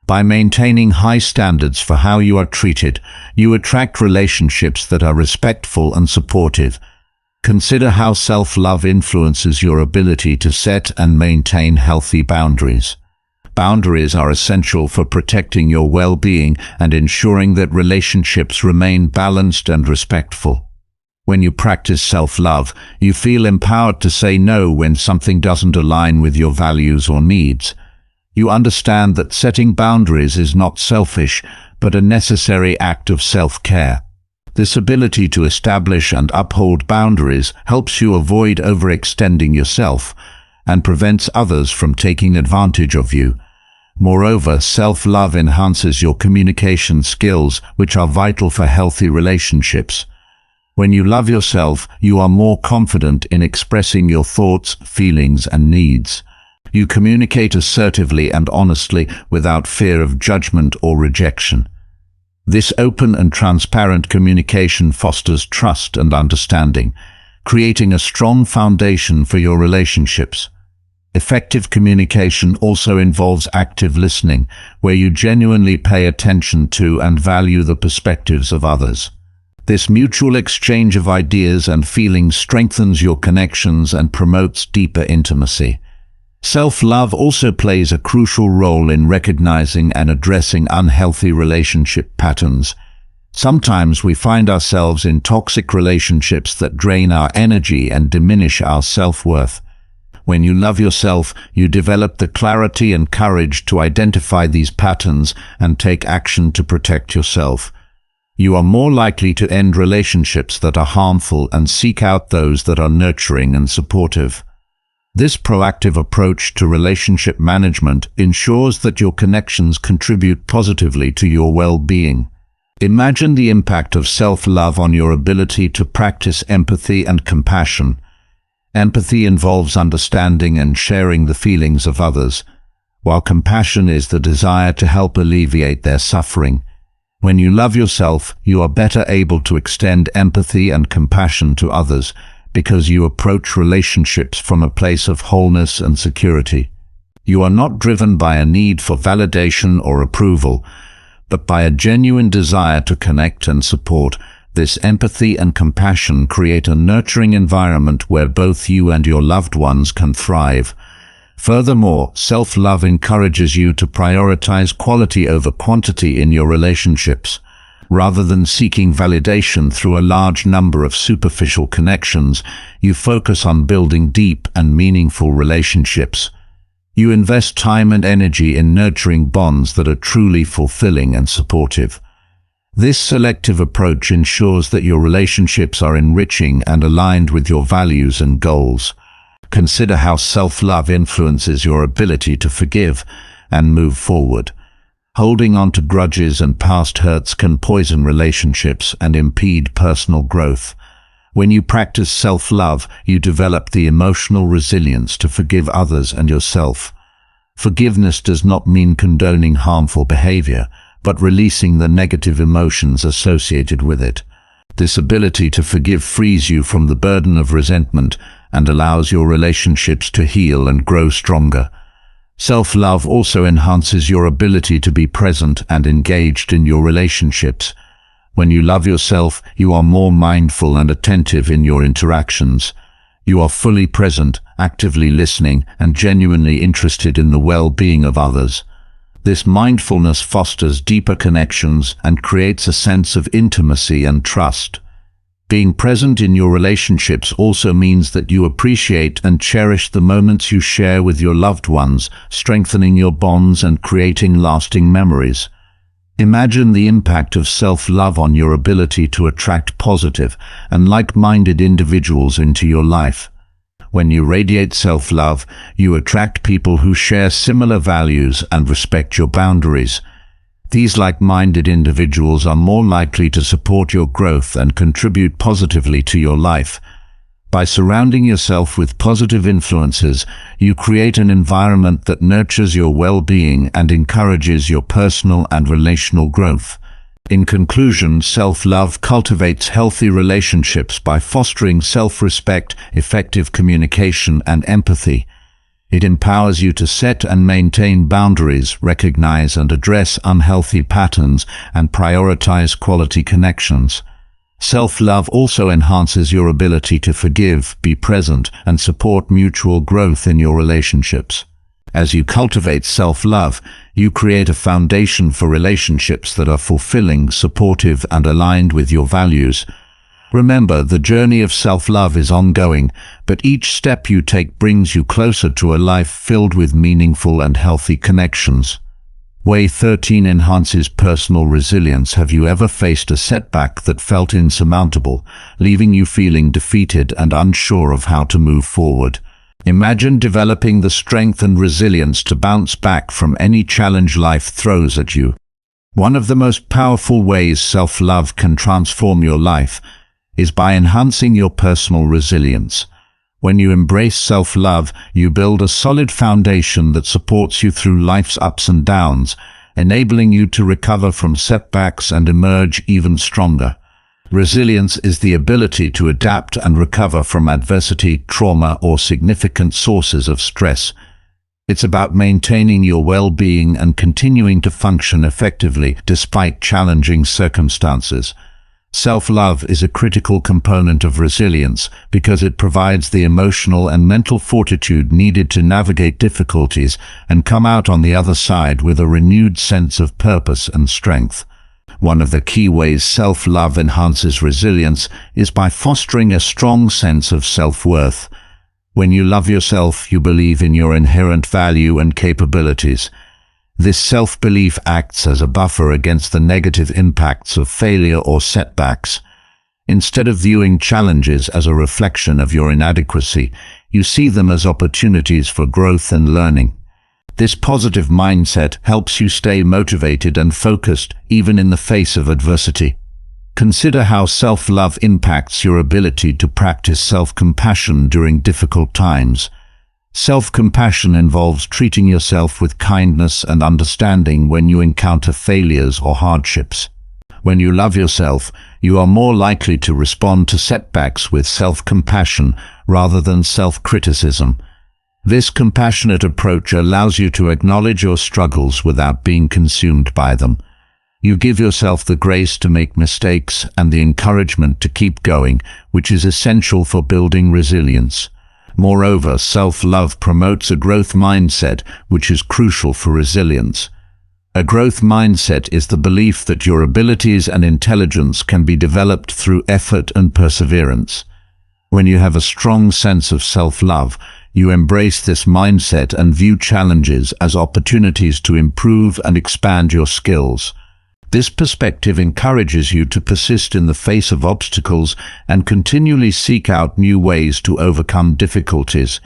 By maintaining high standards for how you are treated, you attract relationships that are respectful and supportive. Consider how self-love influences your ability to set and maintain healthy boundaries. Boundaries are essential for protecting your well-being and ensuring that relationships remain balanced and respectful. When you practice self-love, you feel empowered to say no when something doesn't align with your values or needs. You understand that setting boundaries is not selfish, but a necessary act of self-care. This ability to establish and uphold boundaries helps you avoid overextending yourself and prevents others from taking advantage of you. Moreover, self-love enhances your communication skills, which are vital for healthy relationships. When you love yourself, you are more confident in expressing your thoughts, feelings, and needs. You communicate assertively and honestly without fear of judgment or rejection. This open and transparent communication fosters trust and understanding, creating a strong foundation for your relationships. Effective communication also involves active listening, where you genuinely pay attention to and value the perspectives of others. This mutual exchange of ideas and feelings strengthens your connections and promotes deeper intimacy. Self-love also plays a crucial role in recognizing and addressing unhealthy relationship patterns. Sometimes we find ourselves in toxic relationships that drain our energy and diminish our self-worth. When you love yourself, you develop the clarity and courage to identify these patterns and take action to protect yourself. You are more likely to end relationships that are harmful and seek out those that are nurturing and supportive. This proactive approach to relationship management ensures that your connections contribute positively to your well-being. Imagine the impact of self-love on your ability to practice empathy and compassion. Empathy involves understanding and sharing the feelings of others, while compassion is the desire to help alleviate their suffering. When you love yourself, you are better able to extend empathy and compassion to others because you approach relationships from a place of wholeness and security. You are not driven by a need for validation or approval, but by a genuine desire to connect and support. This empathy and compassion create a nurturing environment where both you and your loved ones can thrive. Furthermore, self-love encourages you to prioritize quality over quantity in your relationships. Rather than seeking validation through a large number of superficial connections, you focus on building deep and meaningful relationships. You invest time and energy in nurturing bonds that are truly fulfilling and supportive. This selective approach ensures that your relationships are enriching and aligned with your values and goals. Consider how self-love influences your ability to forgive. and move forward. Holding on to grudges and past hurts can poison relationships and impede personal growth. When you practice self-love, you develop the emotional resilience to forgive others and yourself. Forgiveness does not mean condoning harmful behavior, but releasing the negative emotions associated with it. This ability to forgive frees you from the burden of resentment and allows your relationships to heal and grow stronger. Self-love also enhances your ability to be present and engaged in your relationships. When you love yourself, you are more mindful and attentive in your interactions. You are fully present, actively listening, and genuinely interested in the well-being of others. This mindfulness fosters deeper connections and creates a sense of intimacy and trust. Being present in your relationships also means that you appreciate and cherish the moments you share with your loved ones, strengthening your bonds and creating lasting memories. Imagine the impact of self-love on your ability to attract positive and like-minded individuals into your life. When you radiate self-love, you attract people who share similar values and respect your boundaries. These like-minded individuals are more likely to support your growth and contribute positively to your life. By surrounding yourself with positive influences, you create an environment that nurtures your well-being and encourages your personal and relational growth. In conclusion, self-love cultivates healthy relationships by fostering self-respect, effective communication, and empathy. It empowers you to set and maintain boundaries, recognize and address unhealthy patterns, and prioritize quality connections. Self-love also enhances your ability to forgive, be present, and support mutual growth in your relationships. As you cultivate self-love, you create a foundation for relationships that are fulfilling, supportive, and aligned with your values. Remember, the journey of self-love is ongoing, but each step you take brings you closer to a life filled with meaningful and healthy connections. Way 13 enhances personal resilience. Have you ever faced a setback that felt insurmountable, leaving you feeling defeated and unsure of how to move forward? Imagine developing the strength and resilience to bounce back from any challenge life throws at you. One of the most powerful ways self-love can transform your life is by enhancing your personal resilience. When you embrace self-love, you build a solid foundation that supports you through life's ups and downs, enabling you to recover from setbacks and emerge even stronger. Resilience is the ability to adapt and recover from adversity, trauma, or significant sources of stress. It's about maintaining your well-being and continuing to function effectively despite challenging circumstances. Self-love is a critical component of resilience because it provides the emotional and mental fortitude needed to navigate difficulties and come out on the other side with a renewed sense of purpose and strength. One of the key ways self-love enhances resilience is by fostering a strong sense of self-worth. When you love yourself, you believe in your inherent value and capabilities. This self-belief acts as a buffer against the negative impacts of failure or setbacks. Instead of viewing challenges as a reflection of your inadequacy, you see them as opportunities for growth and learning. This positive mindset helps you stay motivated and focused even in the face of adversity. Consider how self-love impacts your ability to practice self-compassion during difficult times. Self-compassion involves treating yourself with kindness and understanding when you encounter failures or hardships. When you love yourself, you are more likely to respond to setbacks with self-compassion rather than self-criticism. This compassionate approach allows you to acknowledge your struggles without being consumed by them. You give yourself the grace to make mistakes and the encouragement to keep going, which is essential for building resilience. Moreover, self-love promotes a growth mindset, which is crucial for resilience. A growth mindset is the belief that your abilities and intelligence can be developed through effort and perseverance. When you have a strong sense of self-love, you embrace this mindset and view challenges as opportunities to improve and expand your skills. This perspective encourages you to persist in the face of obstacles and continually seek out new ways to overcome difficulties.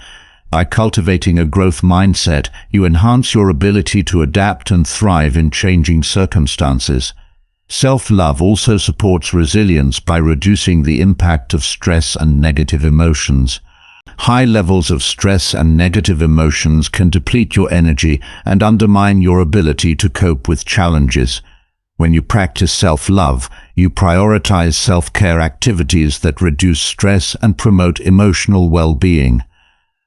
By cultivating a growth mindset, you enhance your ability to adapt and thrive in changing circumstances. Self-love also supports resilience by reducing the impact of stress and negative emotions. High levels of stress and negative emotions can deplete your energy and undermine your ability to cope with challenges. When you practice self-love, you prioritize self-care activities that reduce stress and promote emotional well-being.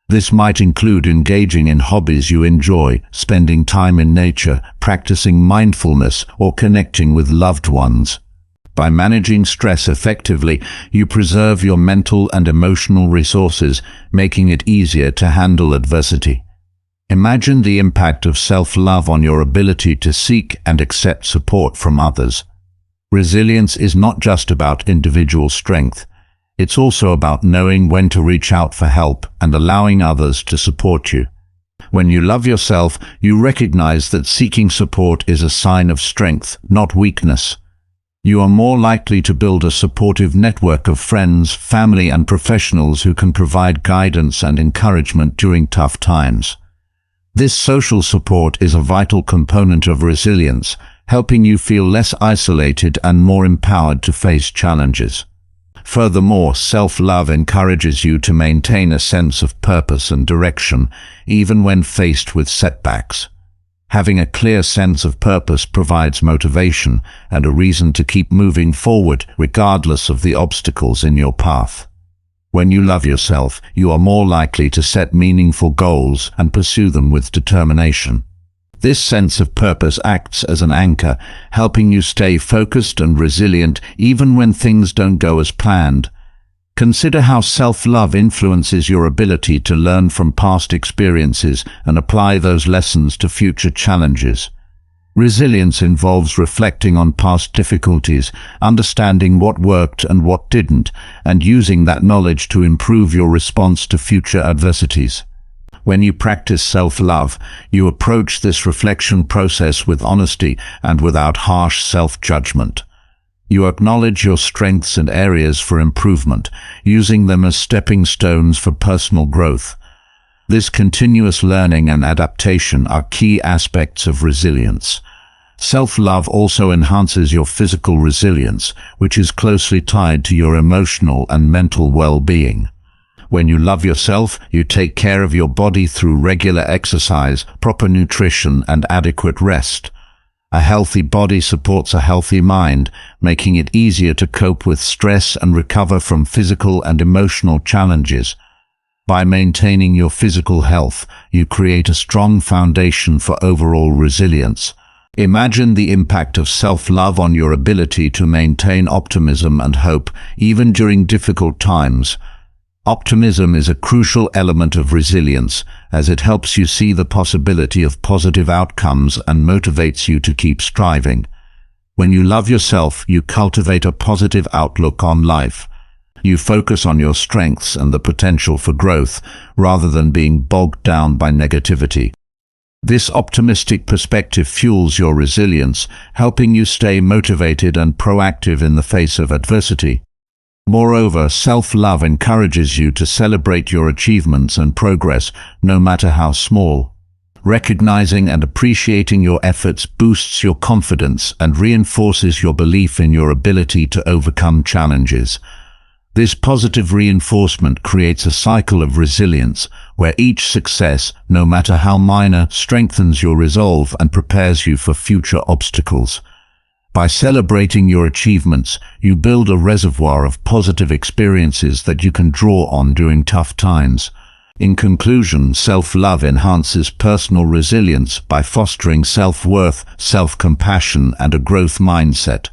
This might include engaging in hobbies you enjoy, spending time in nature, practicing mindfulness, or connecting with loved ones. By managing stress effectively, you preserve your mental and emotional resources, making it easier to handle adversity. Imagine the impact of self-love on your ability to seek and accept support from others. Resilience is not just about individual strength. It's also about knowing when to reach out for help and allowing others to support you. When you love yourself, you recognize that seeking support is a sign of strength, not weakness. You are more likely to build a supportive network of friends, family, and professionals who can provide guidance and encouragement during tough times. This social support is a vital component of resilience, helping you feel less isolated and more empowered to face challenges. Furthermore, self-love encourages you to maintain a sense of purpose and direction, even when faced with setbacks. Having a clear sense of purpose provides motivation and a reason to keep moving forward, regardless of the obstacles in your path. When you love yourself, you are more likely to set meaningful goals and pursue them with determination. This sense of purpose acts as an anchor, helping you stay focused and resilient even when things don't go as planned. Consider how self-love influences your ability to learn from past experiences and apply those lessons to future challenges. Resilience involves reflecting on past difficulties, understanding what worked and what didn't, and using that knowledge to improve your response to future adversities. When you practice self-love, you approach this reflection process with honesty and without harsh self-judgment. You acknowledge your strengths and areas for improvement, using them as stepping stones for personal growth. This continuous learning and adaptation are key aspects of resilience. Self-love also enhances your physical resilience, which is closely tied to your emotional and mental well-being. When you love yourself, you take care of your body through regular exercise, proper nutrition, and adequate rest. A healthy body supports a healthy mind, making it easier to cope with stress and recover from physical and emotional challenges. By maintaining your physical health, you create a strong foundation for overall resilience. Imagine the impact of self-love on your ability to maintain optimism and hope, even during difficult times. Optimism is a crucial element of resilience, as it helps you see the possibility of positive outcomes and motivates you to keep striving. When you love yourself, you cultivate a positive outlook on life. You focus on your strengths and the potential for growth, rather than being bogged down by negativity. This optimistic perspective fuels your resilience, helping you stay motivated and proactive in the face of adversity. Moreover, self-love encourages you to celebrate your achievements and progress, no matter how small. Recognizing and appreciating your efforts boosts your confidence and reinforces your belief in your ability to overcome challenges. This positive reinforcement creates a cycle of resilience, where each success, no matter how minor, strengthens your resolve and prepares you for future obstacles. By celebrating your achievements, you build a reservoir of positive experiences that you can draw on during tough times. In conclusion, self-love enhances personal resilience by fostering self-worth, self-compassion, and a growth mindset.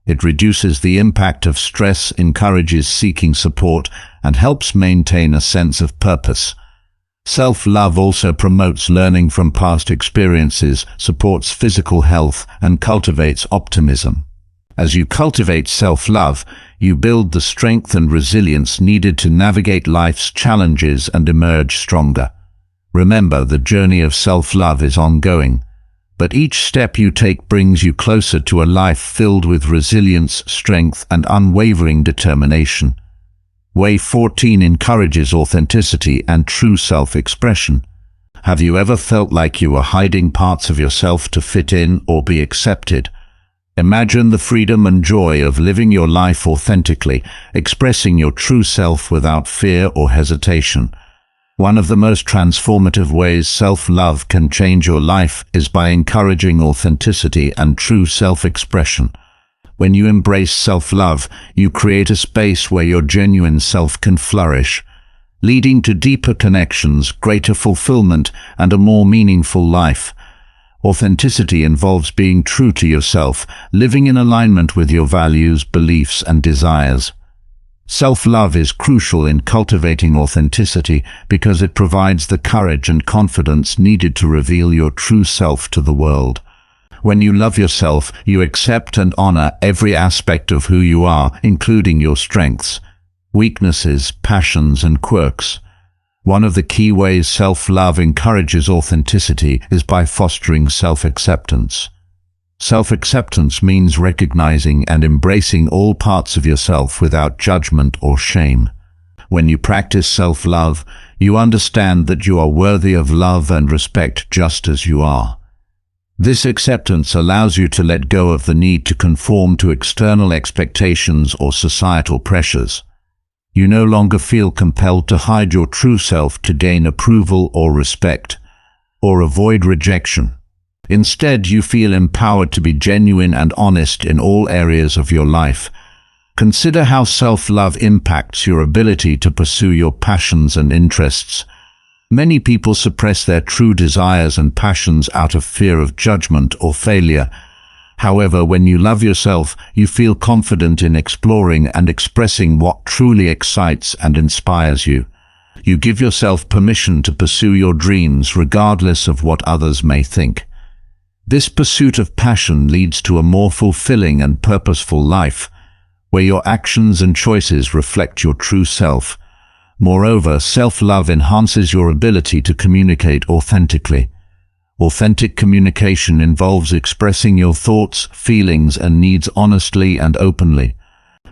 It reduces the impact of stress, encourages seeking support, and helps maintain a sense of purpose. Self-love also promotes learning from past experiences, supports physical health, and cultivates optimism. As you cultivate self-love, you build the strength and resilience needed to navigate life's challenges and emerge stronger. Remember, the journey of self-love is ongoing, but each step you take brings you closer to a life filled with resilience, strength, and unwavering determination. Way 14 encourages authenticity and true self-expression. Have you ever felt like you were hiding parts of yourself to fit in or be accepted? Imagine the freedom and joy of living your life authentically, expressing your true self without fear or hesitation. One of the most transformative ways self-love can change your life is by encouraging authenticity and true self-expression. When you embrace self-love, you create a space where your genuine self can flourish, leading to deeper connections, greater fulfillment, and a more meaningful life. Authenticity involves being true to yourself, living in alignment with your values, beliefs, and desires. Self-love is crucial in cultivating authenticity because it provides the courage and confidence needed to reveal your true self to the world. When you love yourself, you accept and honor every aspect of who you are, including your strengths, weaknesses, passions, and quirks. One of the key ways self-love encourages authenticity is by fostering self-acceptance. Self-acceptance means recognizing and embracing all parts of yourself without judgment or shame. When you practice self-love, you understand that you are worthy of love and respect just as you are. This acceptance allows you to let go of the need to conform to external expectations or societal pressures. You no longer feel compelled to hide your true self to gain approval or respect, or avoid rejection. Instead, you feel empowered to be genuine and honest in all areas of your life. Consider how self-love impacts your ability to pursue your passions and interests. Many people suppress their true desires and passions out of fear of judgment or failure. However, when you love yourself, you feel confident in exploring and expressing what truly excites and inspires you. You give yourself permission to pursue your dreams regardless of what others may think. This pursuit of passion leads to a more fulfilling and purposeful life, where your actions and choices reflect your true self. Moreover, self-love enhances your ability to communicate authentically. Authentic communication involves expressing your thoughts, feelings, and needs honestly and openly.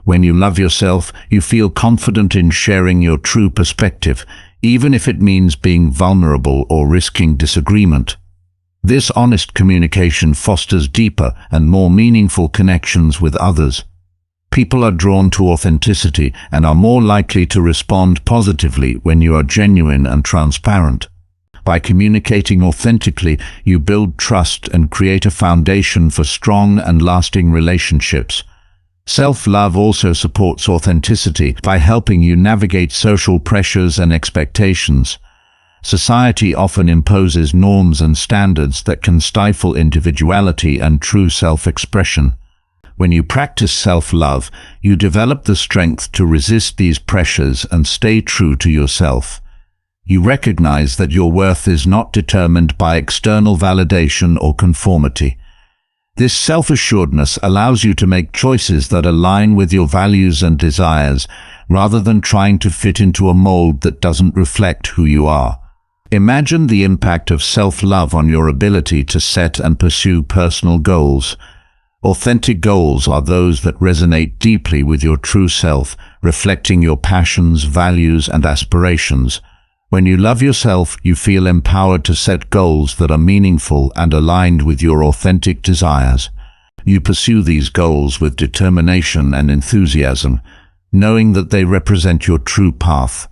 When you love yourself, you feel confident in sharing your true perspective, even if it means being vulnerable or risking disagreement. This honest communication fosters deeper and more meaningful connections with others. People are drawn to authenticity and are more likely to respond positively when you are genuine and transparent. By communicating authentically, you build trust and create a foundation for strong and lasting relationships. Self-love also supports authenticity by helping you navigate social pressures and expectations. Society often imposes norms and standards that can stifle individuality and true self-expression. When you practice self-love, you develop the strength to resist these pressures and stay true to yourself. You recognize that your worth is not determined by external validation or conformity. This self-assuredness allows you to make choices that align with your values and desires, rather than trying to fit into a mold that doesn't reflect who you are. Imagine the impact of self-love on your ability to set and pursue personal goals. Authentic goals are those that resonate deeply with your true self, reflecting your passions, values, and aspirations. When you love yourself, you feel empowered to set goals that are meaningful and aligned with your authentic desires. You pursue these goals with determination and enthusiasm, knowing that they represent your true path.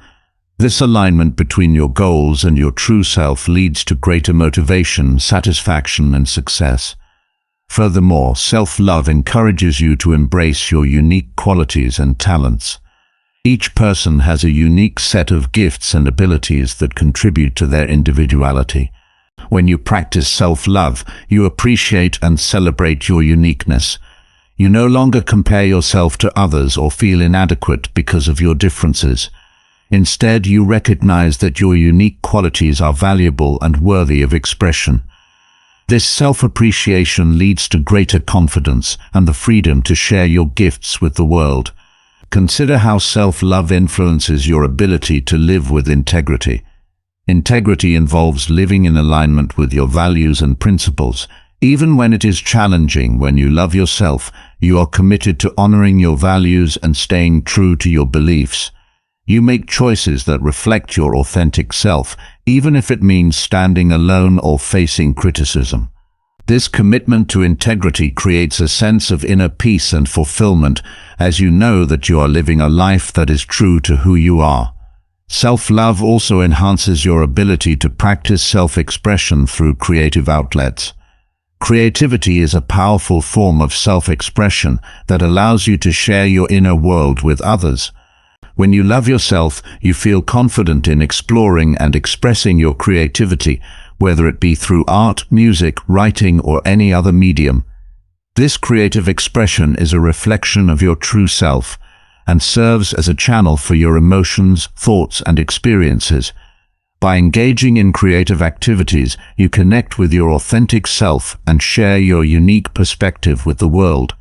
This alignment between your goals and your true self leads to greater motivation, satisfaction, and success. Furthermore, self-love encourages you to embrace your unique qualities and talents. Each person has a unique set of gifts and abilities that contribute to their individuality. When you practice self-love, you appreciate and celebrate your uniqueness. You no longer compare yourself to others or feel inadequate because of your differences. Instead, you recognize that your unique qualities are valuable and worthy of expression. This self-appreciation leads to greater confidence and the freedom to share your gifts with the world. Consider how self-love influences your ability to live with integrity. Integrity involves living in alignment with your values and principles. Even when it is challenging, when you love yourself, you are committed to honoring your values and staying true to your beliefs. You make choices that reflect your authentic self, even if it means standing alone or facing criticism. This commitment to integrity creates a sense of inner peace and fulfillment, as you know that you are living a life that is true to who you are. Self-love also enhances your ability to practice self-expression through creative outlets. Creativity is a powerful form of self-expression that allows you to share your inner world with others. When you love yourself, you feel confident in exploring and expressing your creativity, whether it be through art, music, writing, or any other medium. This creative expression is a reflection of your true self and serves as a channel for your emotions, thoughts, and experiences. By engaging in creative activities, you connect with your authentic self and share your unique perspective with the world.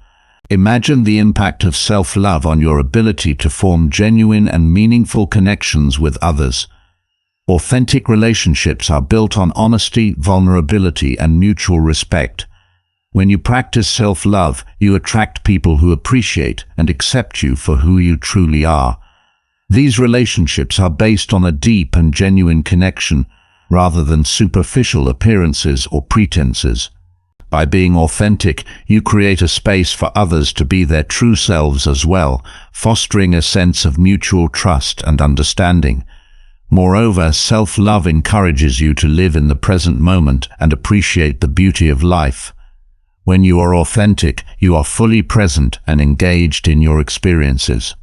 Imagine the impact of self-love on your ability to form genuine and meaningful connections with others. Authentic relationships are built on honesty, vulnerability, and mutual respect. When you practice self-love, you attract people who appreciate and accept you for who you truly are. These relationships are based on a deep and genuine connection, rather than superficial appearances or pretenses. By being authentic, you create a space for others to be their true selves as well, fostering a sense of mutual trust and understanding. Moreover, self-love encourages you to live in the present moment and appreciate the beauty of life. When you are authentic, you are fully present and engaged in your experiences.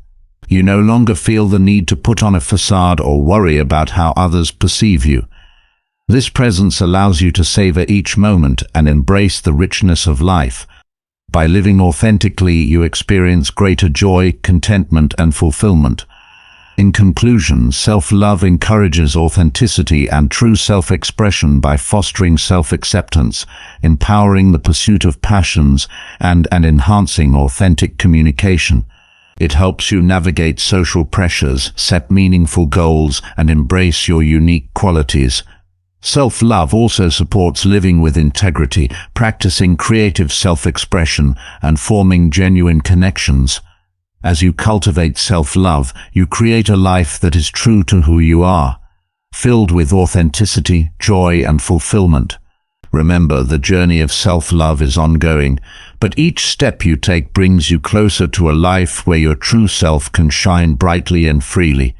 You no longer feel the need to put on a facade or worry about how others perceive you. This presence allows you to savor each moment and embrace the richness of life. By living authentically, you experience greater joy, contentment, and fulfillment. In conclusion, self-love encourages authenticity and true self-expression by fostering self-acceptance, empowering the pursuit of passions, and enhancing authentic communication. It helps you navigate social pressures, set meaningful goals, and embrace your unique qualities. Self-love also supports living with integrity, practicing creative self-expression, and forming genuine connections. As you cultivate self-love, you create a life that is true to who you are, filled with authenticity, joy, and fulfillment. Remember, the journey of self-love is ongoing, but each step you take brings you closer to a life where your true self can shine brightly and freely.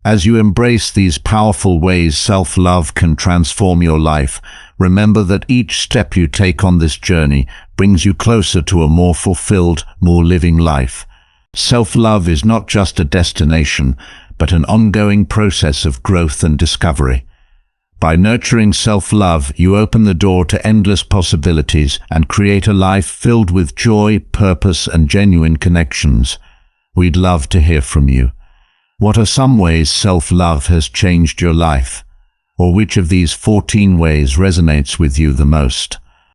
As you embrace these powerful ways self-love can transform your life, remember that each step you take on this journey brings you closer to a more fulfilled, more living life. Self-love is not just a destination, but an ongoing process of growth and discovery. By nurturing self-love, you open the door to endless possibilities and create a life filled with joy, purpose, and genuine connections. We'd love to hear from you. What are some ways self-love has changed your life? Or which of these 14 ways resonates with you the most?